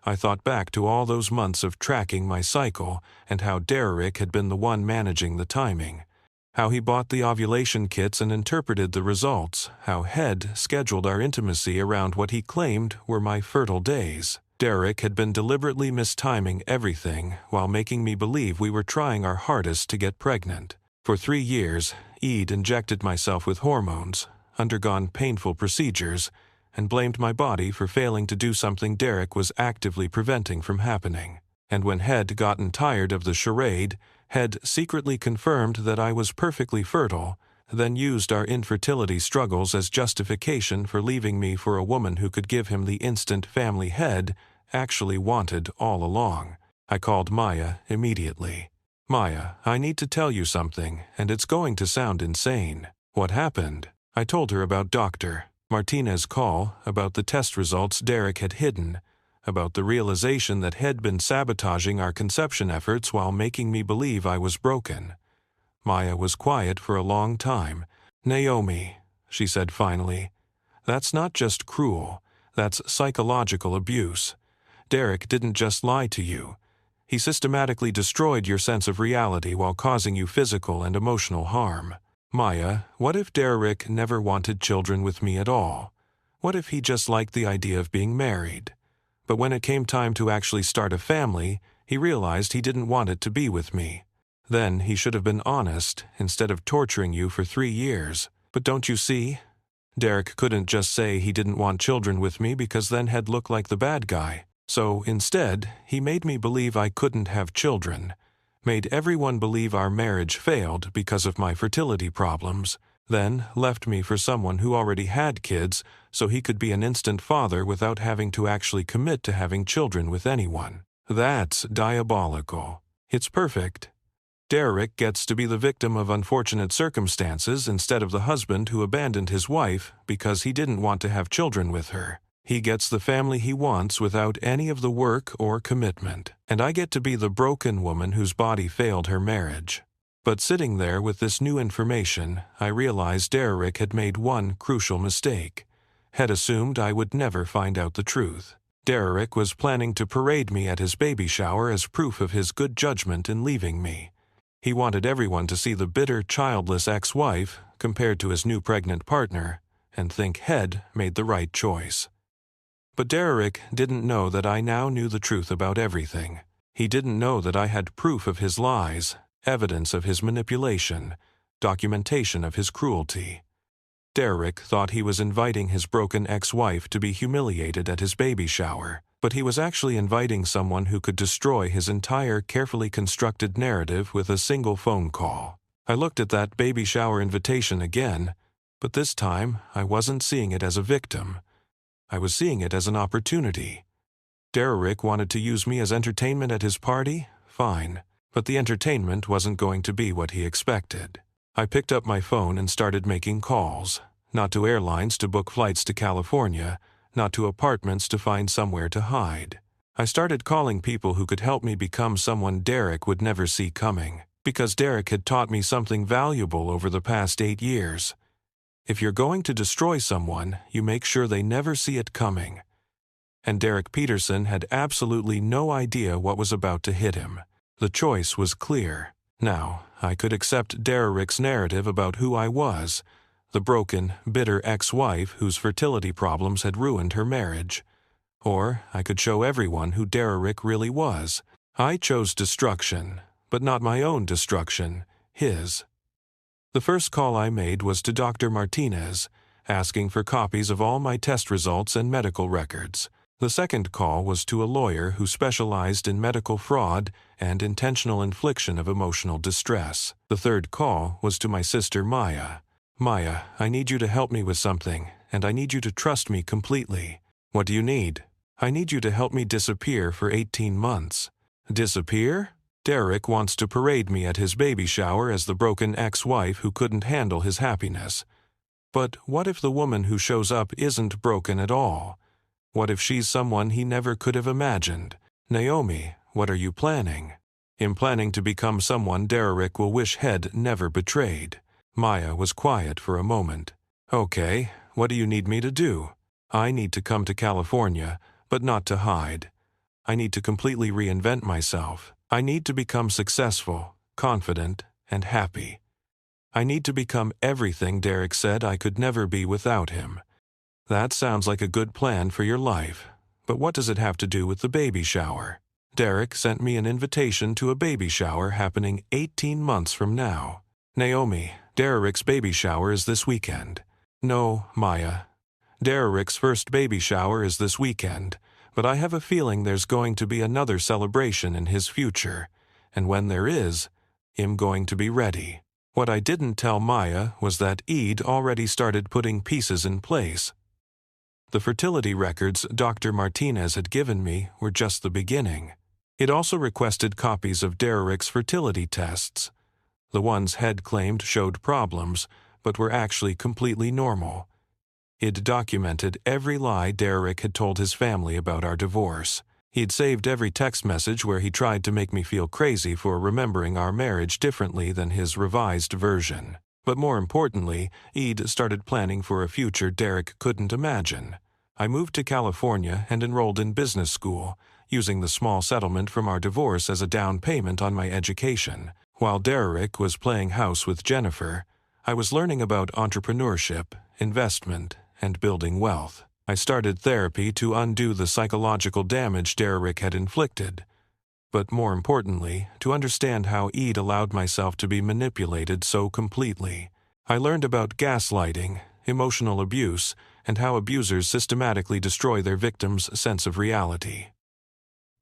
[SPEAKER 1] I thought back to all those months of tracking my cycle and how Derek had been the one managing the timing. How he bought the ovulation kits and interpreted the results, how Head scheduled our intimacy around what he claimed were my fertile days. Derek had been deliberately mistiming everything while making me believe we were trying our hardest to get pregnant. For 3 years, I'd injected myself with hormones, undergone painful procedures, and blamed my body for failing to do something Derek was actively preventing from happening. And when Head gotten tired of the charade, had secretly confirmed that I was perfectly fertile, then used our infertility struggles as justification for leaving me for a woman who could give him the instant family head actually wanted all along. I called Maya immediately. "Maya, I need to tell you something, and it's going to sound insane." "What happened?" I told her about Dr. Martinez's call, about the test results Derek had hidden, about the realization that he'd been sabotaging our conception efforts while making me believe I was broken. Maya was quiet for a long time. "Naomi," she said finally, "that's not just cruel, that's psychological abuse. Derek didn't just lie to you. He systematically destroyed your sense of reality while causing you physical and emotional harm. Maya, what if Derek never wanted children with me at all? What if he just liked the idea of being married? But when it came time to actually start a family, he realized he didn't want it to be with me. Then he should have been honest instead of torturing you for 3 years. But don't you see? Derek couldn't just say he didn't want children with me because then he'd look like the bad guy. So instead, he made me believe I couldn't have children, made everyone believe our marriage failed because of my fertility problems, then left me for someone who already had kids so he could be an instant father without having to actually commit to having children with anyone. That's diabolical. It's perfect. Derek gets to be the victim of unfortunate circumstances instead of the husband who abandoned his wife because he didn't want to have children with her. He gets the family he wants without any of the work or commitment, and I get to be the broken woman whose body failed her marriage. But sitting there with this new information, I realized Derek had made one crucial mistake. Had assumed I would never find out the truth. Derek was planning to parade me at his baby shower as proof of his good judgment in leaving me. He wanted everyone to see the bitter, childless ex-wife compared to his new pregnant partner and think he'd made the right choice. But Derek didn't know that I now knew the truth about everything. He didn't know that I had proof of his lies, evidence of his manipulation, documentation of his cruelty. Derek thought he was inviting his broken ex-wife to be humiliated at his baby shower, but he was actually inviting someone who could destroy his entire carefully constructed narrative with a single phone call. I looked at that baby shower invitation again, but this time I wasn't seeing it as a victim. I was seeing it as an opportunity. Derek wanted to use me as entertainment at his party? Fine. But the entertainment wasn't going to be what he expected. I picked up my phone and started making calls, not to airlines to book flights to California, not to apartments to find somewhere to hide. I started calling people who could help me become someone Derek would never see coming, because Derek had taught me something valuable over the past 8 years. If you're going to destroy someone, you make sure they never see it coming. And Derek Peterson had absolutely no idea what was about to hit him. The choice was clear. Now, I could accept Derek's narrative about who I was, the broken, bitter ex-wife whose fertility problems had ruined her marriage. Or I could show everyone who Derek really was. I chose destruction, but not my own destruction, his. The first call I made was to Dr. Martinez, asking for copies of all my test results and medical records. The second call was to a lawyer who specialized in medical fraud and intentional infliction of emotional distress. The third call was to my sister Maya. "Maya, I need you to help me with something, and I need you to trust me completely." "What do you need?" "I need you to help me disappear for 18 months. "Disappear?" Derek wants to parade me at his baby shower as the broken ex-wife who couldn't handle his happiness. But what if the woman who shows up isn't broken at all? What if she's someone he never could have imagined? "Naomi, what are you planning?" "I'm planning to become someone Derek will wish he'd never betrayed." Maya was quiet for a moment. "Okay, what do you need me to do?" "I need to come to California, but not to hide. I need to completely reinvent myself. I need to become successful, confident, and happy. I need to become everything Derek said I could never be without him." "That sounds like a good plan for your life, but what does it have to do with the baby shower?" "Derek sent me an invitation to a baby shower happening 18 months from now." "Naomi, Derek's baby shower is this weekend." "No, Maya. Derek's first baby shower is this weekend, but I have a feeling there's going to be another celebration in his future, and when there is, I'm going to be ready. What I didn't tell Maya was that Eid already started putting pieces in place. The fertility records Dr. Martinez had given me were just the beginning. He'd also requested copies of Derek's fertility tests. The ones Head claimed showed problems, but were actually completely normal. He'd documented every lie Derek had told his family about our divorce. He'd saved every text message where he tried to make me feel crazy for remembering our marriage differently than his revised version. But more importantly, Eid started planning for a future Derek couldn't imagine. I moved to California and enrolled in business school, using the small settlement from our divorce as a down payment on my education. While Derek was playing house with Jennifer, I was learning about entrepreneurship, investment, and building wealth. I started therapy to undo the psychological damage Derek had inflicted, but more importantly, to understand how Eid allowed myself to be manipulated so completely. I learned about gaslighting, emotional abuse, and how abusers systematically destroy their victims' sense of reality.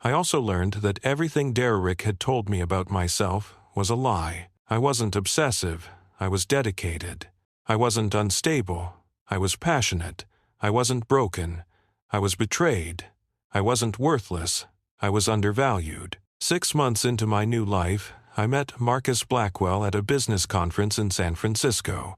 [SPEAKER 1] I also learned that everything Derek had told me about myself was a lie. I wasn't obsessive, I was dedicated. I wasn't unstable, I was passionate. I wasn't broken. I was betrayed. I wasn't worthless. I was undervalued. 6 months into my new life, I met Marcus Blackwell at a business conference in San Francisco.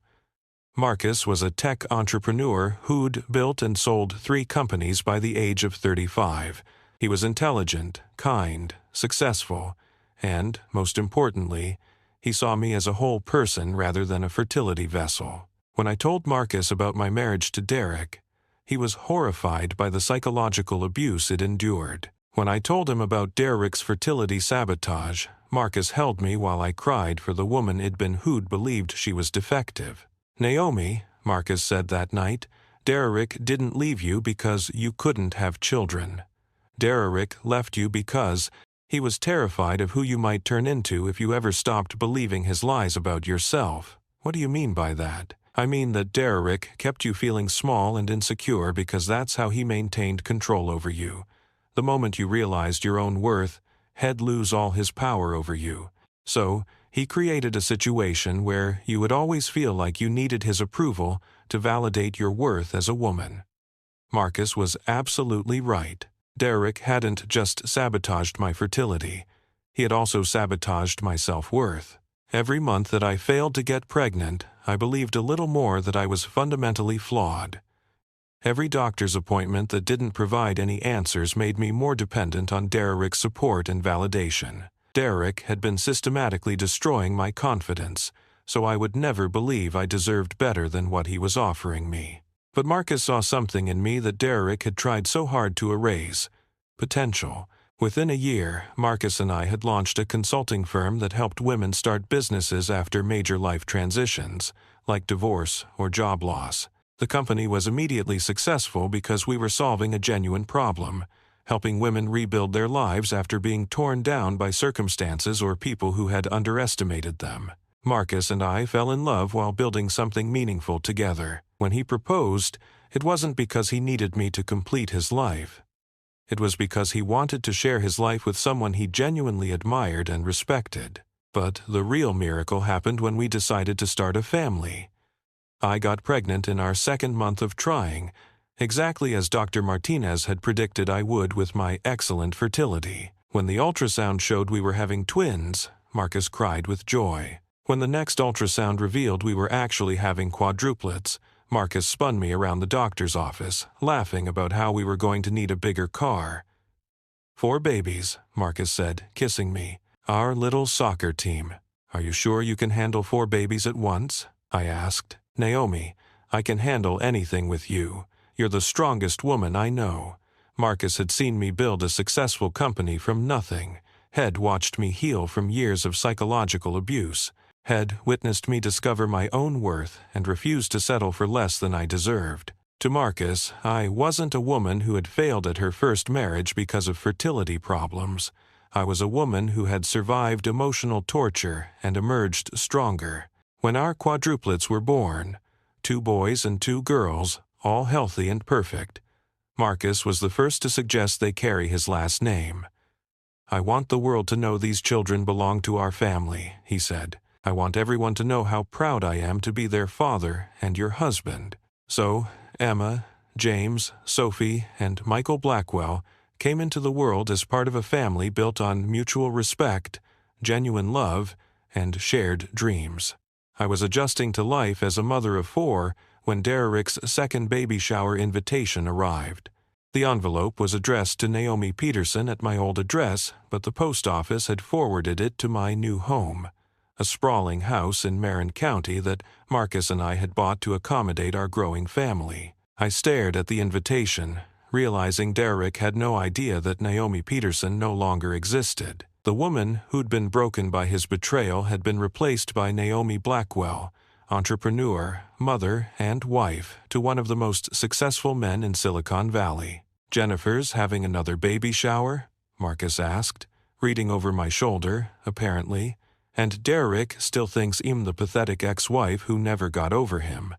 [SPEAKER 1] Marcus was a tech entrepreneur who'd built and sold 3 companies by the age of 35. He was intelligent, kind, successful, and, most importantly, he saw me as a whole person rather than a fertility vessel. When I told Marcus about my marriage to Derek, he was horrified by the psychological abuse it endured. When I told him about Derek's fertility sabotage, Marcus held me while I cried for the woman it'd been who'd believed she was defective. "Naomi," Marcus said that night, "Derek didn't leave you because you couldn't have children. Derek left you because he was terrified of who you might turn into if you ever stopped believing his lies about yourself." "What do you mean by that?" "I mean that Derek kept you feeling small and insecure because that's how he maintained control over you. The moment you realized your own worth, he'd lose all his power over you. So, he created a situation where you would always feel like you needed his approval to validate your worth as a woman." Marcus was absolutely right. Derek hadn't just sabotaged my fertility. He had also sabotaged my self-worth. Every month that I failed to get pregnant, I believed a little more that I was fundamentally flawed. Every doctor's appointment that didn't provide any answers made me more dependent on Derek's support and validation. Derek had been systematically destroying my confidence, so I would never believe I deserved better than what he was offering me. But Marcus saw something in me that Derek had tried so hard to erase: potential. Within a year, Marcus and I had launched a consulting firm that helped women start businesses after major life transitions, like divorce or job loss. The company was immediately successful because we were solving a genuine problem, helping women rebuild their lives after being torn down by circumstances or people who had underestimated them. Marcus and I fell in love while building something meaningful together. When he proposed, it wasn't because he needed me to complete his life. It was because he wanted to share his life with someone he genuinely admired and respected. But the real miracle happened when we decided to start a family. I got pregnant in our 2nd month of trying, exactly as Dr. Martinez had predicted I would with my excellent fertility. When the ultrasound showed we were having twins, Marcus cried with joy. When the next ultrasound revealed we were actually having quadruplets, Marcus spun me around the doctor's office, laughing about how we were going to need a bigger car. 4 babies, Marcus said, kissing me. Our little soccer team. Are you sure you can handle 4 babies at once? I asked. Naomi, I can handle anything with you. You're the strongest woman I know. Marcus had seen me build a successful company from nothing. Had watched me heal from years of psychological abuse. Had witnessed me discover my own worth and refused to settle for less than I deserved. To Marcus, I wasn't a woman who had failed at her first marriage because of fertility problems. I was a woman who had survived emotional torture and emerged stronger. When our quadruplets were born, 2 boys and 2 girls, all healthy and perfect, Marcus was the first to suggest they carry his last name. "I want the world to know these children belong to our family," he said. "I want everyone to know how proud I am to be their father and your husband." So, Emma, James, Sophie, and Michael Blackwell came into the world as part of a family built on mutual respect, genuine love, and shared dreams. I was adjusting to life as a mother of 4 when Derek's second baby shower invitation arrived. The envelope was addressed to Naomi Peterson at my old address, but the post office had forwarded it to my new home, a sprawling house in Marin County that Marcus and I had bought to accommodate our growing family. I stared at the invitation, realizing Derek had no idea that Naomi Peterson no longer existed. The woman who'd been broken by his betrayal had been replaced by Naomi Blackwell, entrepreneur, mother, and wife to one of the most successful men in Silicon Valley. "Jennifer's having another baby shower?" Marcus asked, reading over my shoulder, apparently, and Derek still thinks I'm the pathetic ex-wife who never got over him.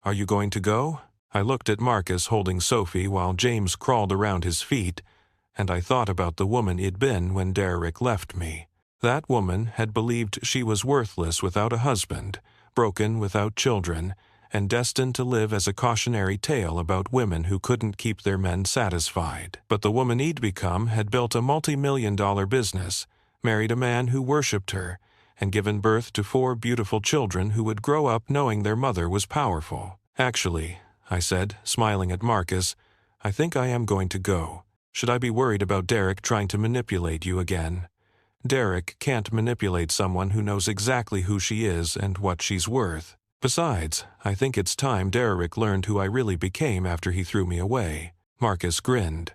[SPEAKER 1] "Are you going to go?" I looked at Marcus holding Sophie while James crawled around his feet, and I thought about the woman he'd been when Derek left me. That woman had believed she was worthless without a husband, broken without children, and destined to live as a cautionary tale about women who couldn't keep their men satisfied. But the woman he'd become had built a multi-million-dollar business, married a man who worshipped her, and given birth to 4 beautiful children who would grow up knowing their mother was powerful. "Actually," I said, smiling at Marcus, "I think I am going to go. Should I be worried about Derek trying to manipulate you again?" Derek can't manipulate someone who knows exactly who she is and what she's worth. Besides, I think it's time Derek learned who I really became after he threw me away. Marcus grinned.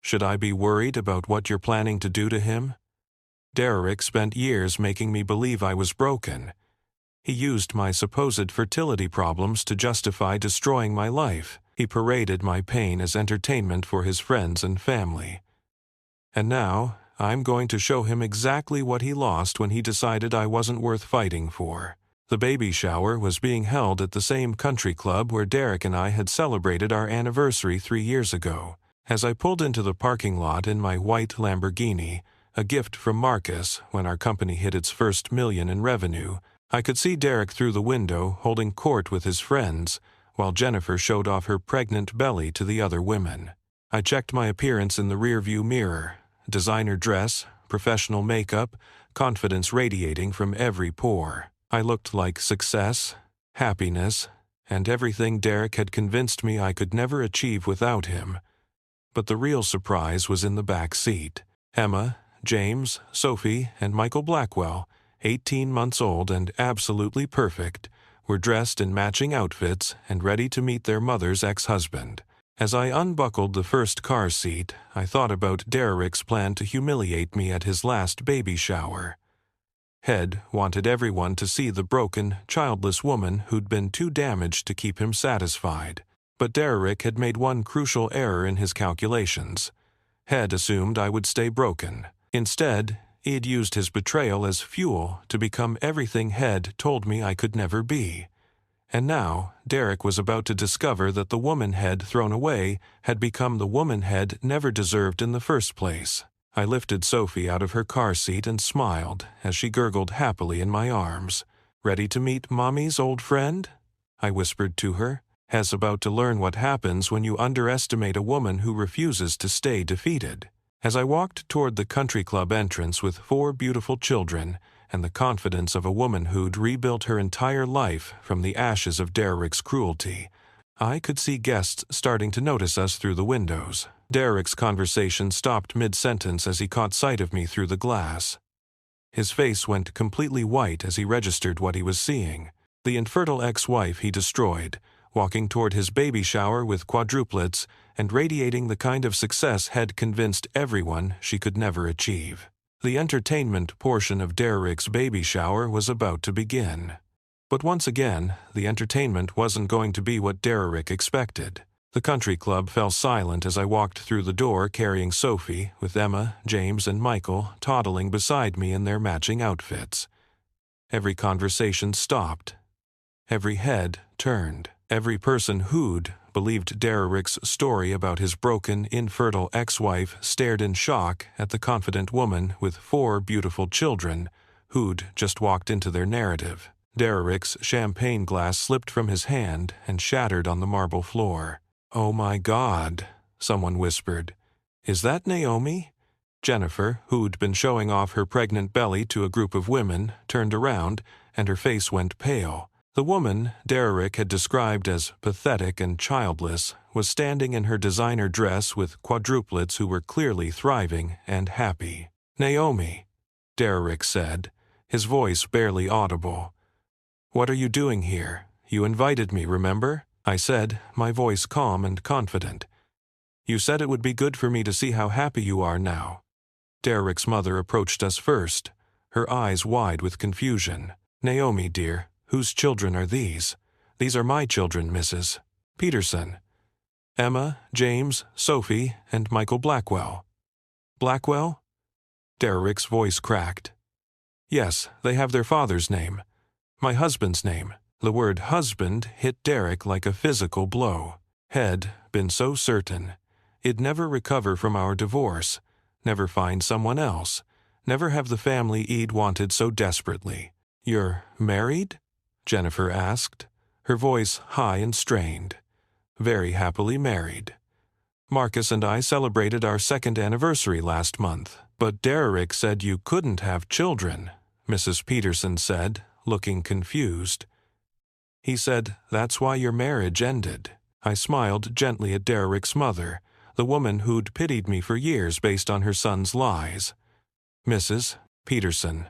[SPEAKER 1] "Should I be worried about what you're planning to do to him?" Derek spent years making me believe I was broken. He used my supposed fertility problems to justify destroying my life. He paraded my pain as entertainment for his friends and family. And now, I'm going to show him exactly what he lost when he decided I wasn't worth fighting for. The baby shower was being held at the same country club where Derek and I had celebrated our anniversary 3 years ago. As I pulled into the parking lot in my white Lamborghini, a gift from Marcus when our company hit its first $1 million in revenue, I could see Derek through the window holding court with his friends, while Jennifer showed off her pregnant belly to the other women. I checked my appearance in the rearview mirror. Designer dress, professional makeup, confidence radiating from every pore. I looked like success, happiness, and everything Derek had convinced me I could never achieve without him. But the real surprise was in the back seat. Emma, James, Sophie, and Michael Blackwell, 18 months old and absolutely perfect, were dressed in matching outfits and ready to meet their mother's ex-husband. As I unbuckled the first car seat, I thought about Derek's plan to humiliate me at his last baby shower. Head wanted everyone to see the broken, childless woman who'd been too damaged to keep him satisfied. But Derek had made one crucial error in his calculations. Head assumed I would stay broken. Instead, he'd used his betrayal as fuel to become everything Head told me I could never be. And now, Derek was about to discover that the woman Head thrown away had become the woman Head never deserved in the first place. I lifted Sophie out of her car seat and smiled as she gurgled happily in my arms. "Ready to meet Mommy's old friend?" I whispered to her. "Has about to learn what happens when you underestimate a woman who refuses to stay defeated." As I walked toward the country club entrance with 4 beautiful children and the confidence of a woman who'd rebuilt her entire life from the ashes of Derek's cruelty, I could see guests starting to notice us through the windows. Derek's conversation stopped mid-sentence as he caught sight of me through the glass. His face went completely white as he registered what he was seeing. The infertile ex-wife he destroyed, walking toward his baby shower with quadruplets and radiating the kind of success had convinced everyone she could never achieve. The entertainment portion of Derek's baby shower was about to begin. But once again, the entertainment wasn't going to be what Derek expected. The country club fell silent as I walked through the door carrying Sophie, with Emma, James, and Michael toddling beside me in their matching outfits. Every conversation stopped. Every head turned. Every person who'd believed Derek's story about his broken, infertile ex-wife stared in shock at the confident woman with 4 beautiful children who'd just walked into their narrative. Derek's champagne glass slipped from his hand and shattered on the marble floor. "Oh my God," someone whispered. "Is that Naomi?" Jennifer, who'd been showing off her pregnant belly to a group of women, turned around, and her face went pale. The woman Derek had described as pathetic and childless was standing in her designer dress with quadruplets who were clearly thriving and happy. "Naomi," Derek said, his voice barely audible. "What are you doing here? You invited me, remember?" I said, my voice calm and confident. "You said it would be good for me to see how happy you are now." Derek's mother approached us first, her eyes wide with confusion. "Naomi, dear, whose children are these?" "These are my children, Mrs. Peterson. Emma, James, Sophie, and Michael Blackwell." "Blackwell?" Derek's voice cracked. "Yes, they have their father's name. My husband's name." The word husband hit Derek like a physical blow. Had been so certain. It'd never recover from our divorce, never find someone else, never have the family he'd wanted so desperately. "You're married?" Jennifer asked, her voice high and strained. "Very happily married. Marcus and I celebrated our 2nd anniversary last month." "But Derek said you couldn't have children," Mrs. Peterson said, looking confused. "He said that's why your marriage ended." I smiled gently at Derek's mother, the woman who'd pitied me for years based on her son's lies. "Mrs. Peterson,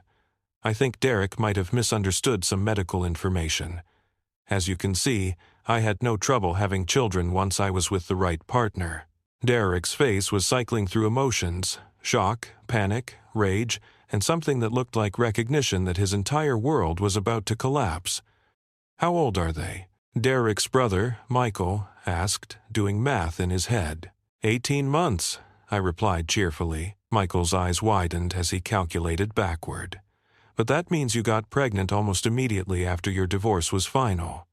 [SPEAKER 1] I think Derek might have misunderstood some medical information. As you can see, I had no trouble having children once I was with the right partner." Derek's face was cycling through emotions, shock, panic, rage, and something that looked like recognition that his entire world was about to collapse. "How old are they?" Derek's brother, Michael, asked, doing math in his head. 18 months, I replied cheerfully. Michael's eyes widened as he calculated backward. "But that means you got pregnant almost immediately after your divorce was final."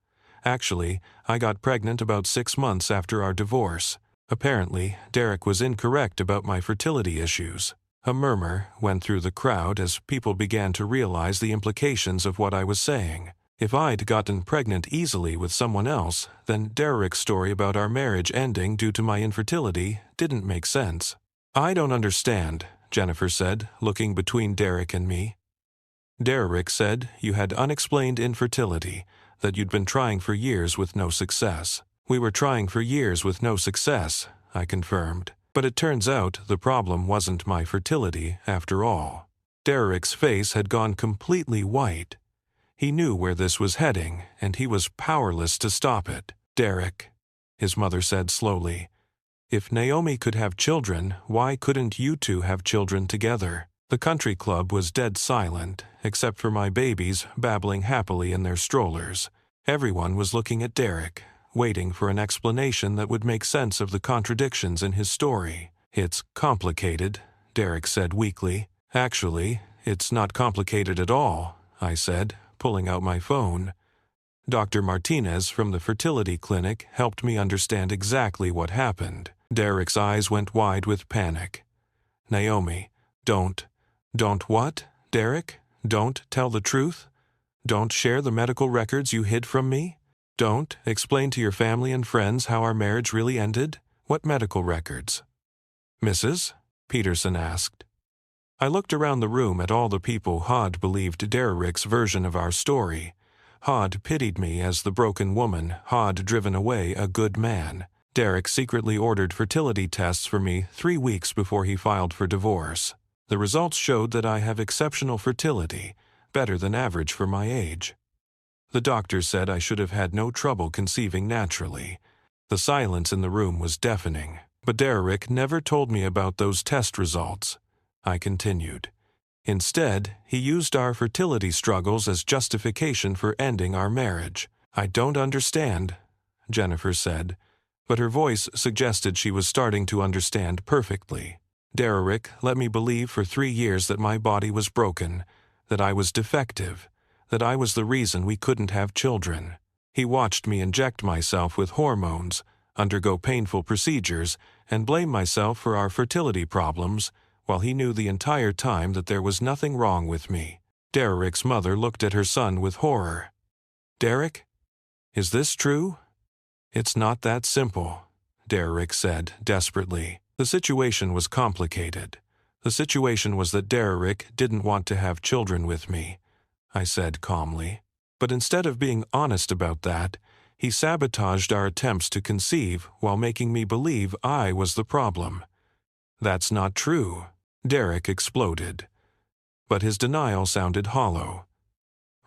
[SPEAKER 1] "Actually, I got pregnant about 6 months after our divorce." Apparently, Derek was incorrect about my fertility issues. A murmur went through the crowd as people began to realize the implications of what I was saying. If I'd gotten pregnant easily with someone else, then Derek's story about our marriage ending due to my infertility didn't make sense. "I don't understand," Jennifer said, looking between Derek and me. "Derek said you had unexplained infertility, that you'd been trying for years with no success." "We were trying for years with no success," I confirmed. "But it turns out the problem wasn't my fertility after all." Derek's face had gone completely white. He knew where this was heading, and he was powerless to stop it. "Derek," his mother said slowly, "if Naomi could have children, why couldn't you two have children together?" The country club was dead silent, except for my babies babbling happily in their strollers. Everyone was looking at Derek, waiting for an explanation that would make sense of the contradictions in his story. "It's complicated," Derek said weakly. "Actually, it's not complicated at all," I said, pulling out my phone. Dr. Martinez from the fertility clinic helped me understand exactly what happened. Derek's eyes went wide with panic. "Naomi, don't what, Derek? Don't tell the truth? Don't share the medical records you hid from me? Don't explain to your family and friends how our marriage really ended? What medical records?" "Mrs.?" Peterson asked. I looked around the room at all the people who'd believed Derek's version of our story. Who'd pitied me as the broken woman who'd driven away a good man. Derek secretly ordered fertility tests for me 3 weeks before he filed for divorce. The results showed that I have exceptional fertility, better than average for my age. The doctor said I should have had no trouble conceiving naturally. The silence in the room was deafening. "But Derek never told me about those test results," I continued. "Instead, he used our fertility struggles as justification for ending our marriage." "I don't understand," Jennifer said, but her voice suggested she was starting to understand perfectly. "Derek let me believe for 3 years that my body was broken, that I was defective, that I was the reason we couldn't have children. He watched me inject myself with hormones, undergo painful procedures, and blame myself for our fertility problems, while he knew the entire time that there was nothing wrong with me. Derek's mother looked at her son with horror. "Derek? Is this true?" "It's not that simple," Derek said desperately. The situation was complicated. The situation was that Derek didn't want to have children with me, I said calmly. But instead of being honest about that, he sabotaged our attempts to conceive while making me believe I was the problem. "That's not true," Derek exploded. But his denial sounded hollow.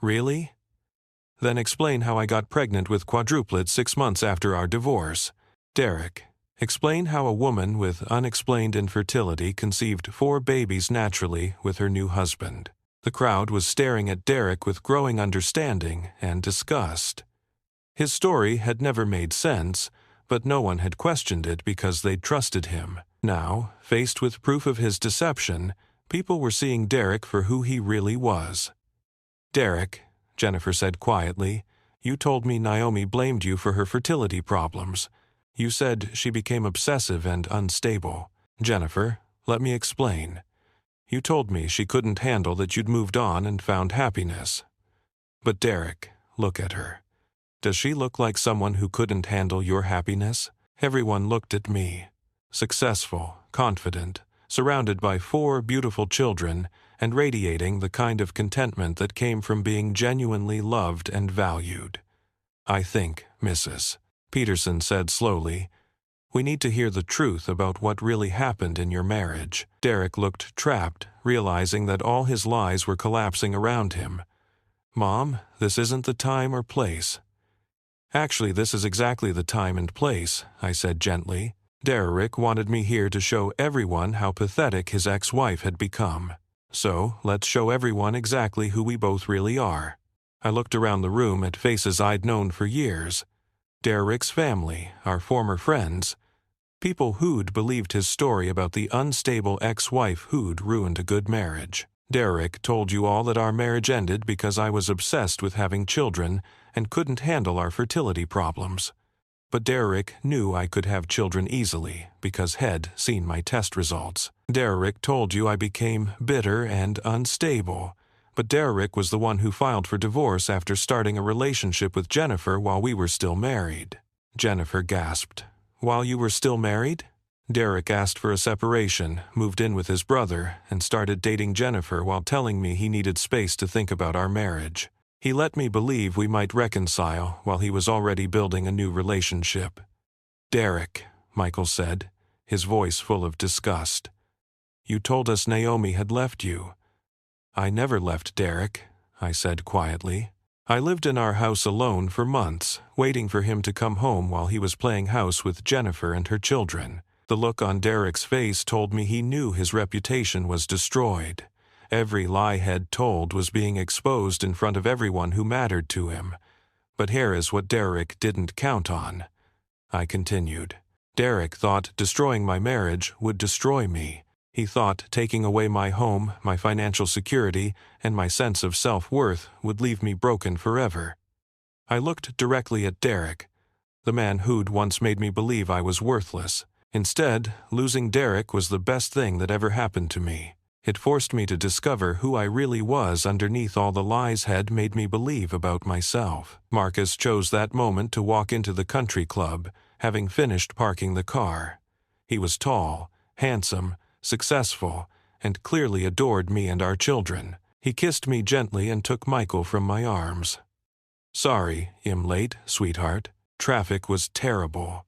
[SPEAKER 1] "Really? Then explain how I got pregnant with quadruplets 6 months after our divorce. Derek, explain how a woman with unexplained infertility conceived 4 babies naturally with her new husband." The crowd was staring at Derek with growing understanding and disgust. His story had never made sense, but no one had questioned it because they'd trusted him. Now, faced with proof of his deception, people were seeing Derek for who he really was. "Derek," Jennifer said quietly, "you told me Naomi blamed you for her fertility problems. You said she became obsessive and unstable." "Jennifer, let me explain. You told me she couldn't handle that you'd moved on and found happiness." "But Derek, look at her. Does she look like someone who couldn't handle your happiness?" Everyone looked at me. Successful, confident, surrounded by 4 beautiful children, and radiating the kind of contentment that came from being genuinely loved and valued. "I think, Mrs. Peterson said slowly, we need to hear the truth about what really happened in your marriage." Derek looked trapped, realizing that all his lies were collapsing around him. "Mom, this isn't the time or place." "Actually, this is exactly the time and place," I said gently. Derek wanted me here to show everyone how pathetic his ex-wife had become. So, let's show everyone exactly who we both really are. I looked around the room at faces I'd known for years. Derek's family, our former friends, people who'd believed his story about the unstable ex-wife who'd ruined a good marriage. Derek told you all that our marriage ended because I was obsessed with having children and couldn't handle our fertility problems. But Derek knew I could have children easily because he'd seen my test results. Derek told you I became bitter and unstable. But Derek was the one who filed for divorce after starting a relationship with Jennifer while we were still married. Jennifer gasped. "While you were still married?" Derek asked for a separation, moved in with his brother, and started dating Jennifer while telling me he needed space to think about our marriage. He let me believe we might reconcile while he was already building a new relationship. "Derek," Michael said, his voice full of disgust. "You told us Naomi had left you." "I never left Derek," I said quietly. "I lived in our house alone for months, waiting for him to come home while he was playing house with Jennifer and her children." The look on Derek's face told me he knew his reputation was destroyed. Every lie he'd told was being exposed in front of everyone who mattered to him. But here is what Derek didn't count on. I continued. Derek thought destroying my marriage would destroy me. He thought taking away my home, my financial security, and my sense of self-worth would leave me broken forever. I looked directly at Derek, the man who'd once made me believe I was worthless. Instead, losing Derek was the best thing that ever happened to me. It forced me to discover who I really was underneath all the lies had made me believe about myself. Marcus chose that moment to walk into the country club, having finished parking the car. He was tall, handsome, successful, and clearly adored me and our children. He kissed me gently and took Michael from my arms. "Sorry, I'm late, sweetheart. Traffic was terrible."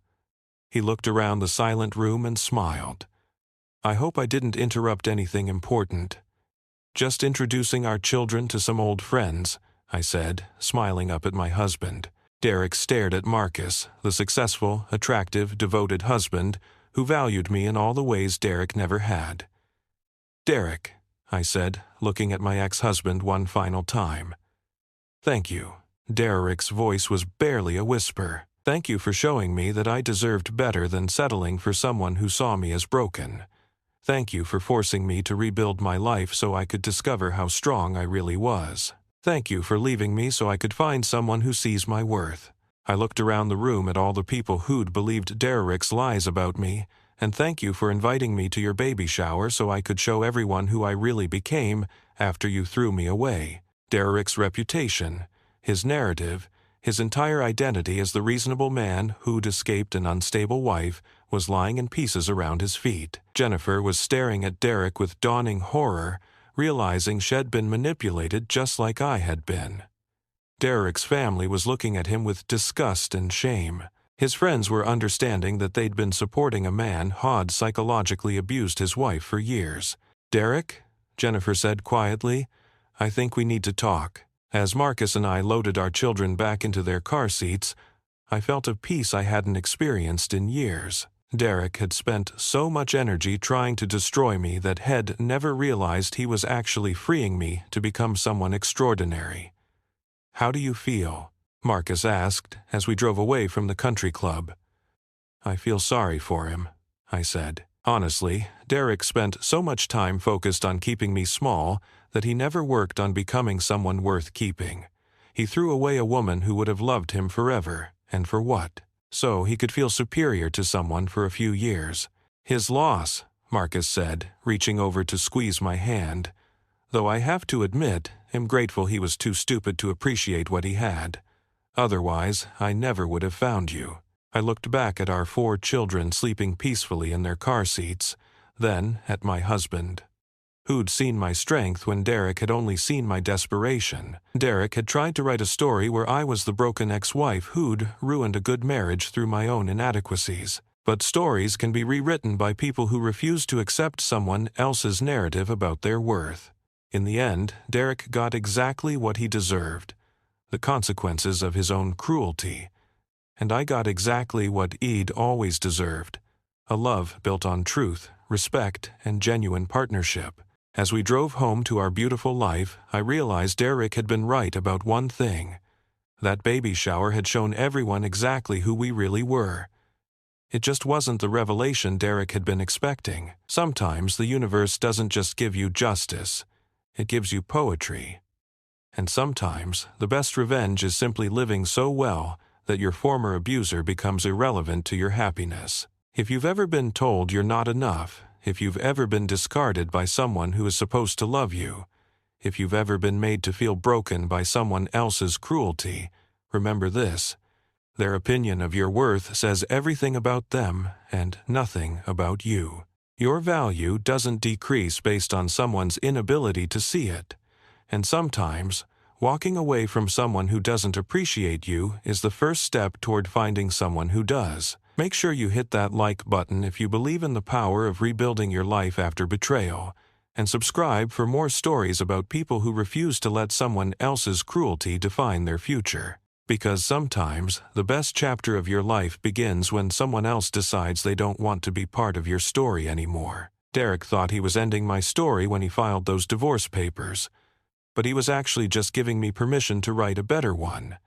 [SPEAKER 1] He looked around the silent room and smiled. "I hope I didn't interrupt anything important." "Just introducing our children to some old friends," I said, smiling up at my husband. Derek stared at Marcus, the successful, attractive, devoted husband who valued me in all the ways Derek never had. "Derek," I said, looking at my ex-husband one final time. "Thank you." Derek's voice was barely a whisper. "Thank you for showing me that I deserved better than settling for someone who saw me as broken. Thank you for forcing me to rebuild my life so I could discover how strong I really was. Thank you for leaving me so I could find someone who sees my worth. I looked around the room at all the people who'd believed Derek's lies about me, and thank you for inviting me to your baby shower so I could show everyone who I really became after you threw me away. Derek's reputation, his narrative, his entire identity as the reasonable man who'd escaped an unstable wife was lying in pieces around his feet. Jennifer was staring at Derek with dawning horror, realizing she'd been manipulated just like I had been. Derek's family was looking at him with disgust and shame. His friends were understanding that they'd been supporting a man who'd psychologically abused his wife for years. "Derek," Jennifer said quietly, "I think we need to talk." As Marcus and I loaded our children back into their car seats, I felt a peace I hadn't experienced in years. Derek had spent so much energy trying to destroy me that he'd never realized he was actually freeing me to become someone extraordinary. "How do you feel?" Marcus asked as we drove away from the country club. "I feel sorry for him," I said. Honestly, Derek spent so much time focused on keeping me small that he never worked on becoming someone worth keeping. He threw away a woman who would have loved him forever, and for what? So he could feel superior to someone for a few years. "His loss," Marcus said, reaching over to squeeze my hand. Though I have to admit, I'm grateful he was too stupid to appreciate what he had. Otherwise, I never would have found you. I looked back at our 4 children sleeping peacefully in their car seats, then at my husband, who'd seen my strength when Derek had only seen my desperation. Derek had tried to write a story where I was the broken ex-wife who'd ruined a good marriage through my own inadequacies. But stories can be rewritten by people who refuse to accept someone else's narrative about their worth. In the end, Derek got exactly what he deserved, the consequences of his own cruelty. And I got exactly what he'd always deserved, a love built on truth, respect, and genuine partnership. As we drove home to our beautiful life, I realized Derek had been right about one thing. That baby shower had shown everyone exactly who we really were. It just wasn't the revelation Derek had been expecting. Sometimes the universe doesn't just give you justice, it gives you poetry. And sometimes the best revenge is simply living so well that your former abuser becomes irrelevant to your happiness. If you've ever been told you're not enough, if you've ever been discarded by someone who is supposed to love you, if you've ever been made to feel broken by someone else's cruelty, remember this: their opinion of your worth says everything about them and nothing about you. Your value doesn't decrease based on someone's inability to see it, and sometimes walking away from someone who doesn't appreciate you is the first step toward finding someone who does. Make sure you hit that like button if you believe in the power of rebuilding your life after betrayal, and subscribe for more stories about people who refuse to let someone else's cruelty define their future. Because sometimes the best chapter of your life begins when someone else decides they don't want to be part of your story anymore. Derek thought he was ending my story when he filed those divorce papers, but he was actually just giving me permission to write a better one.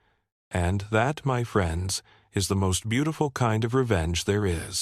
[SPEAKER 1] And that, my friends, is the most beautiful kind of revenge there is.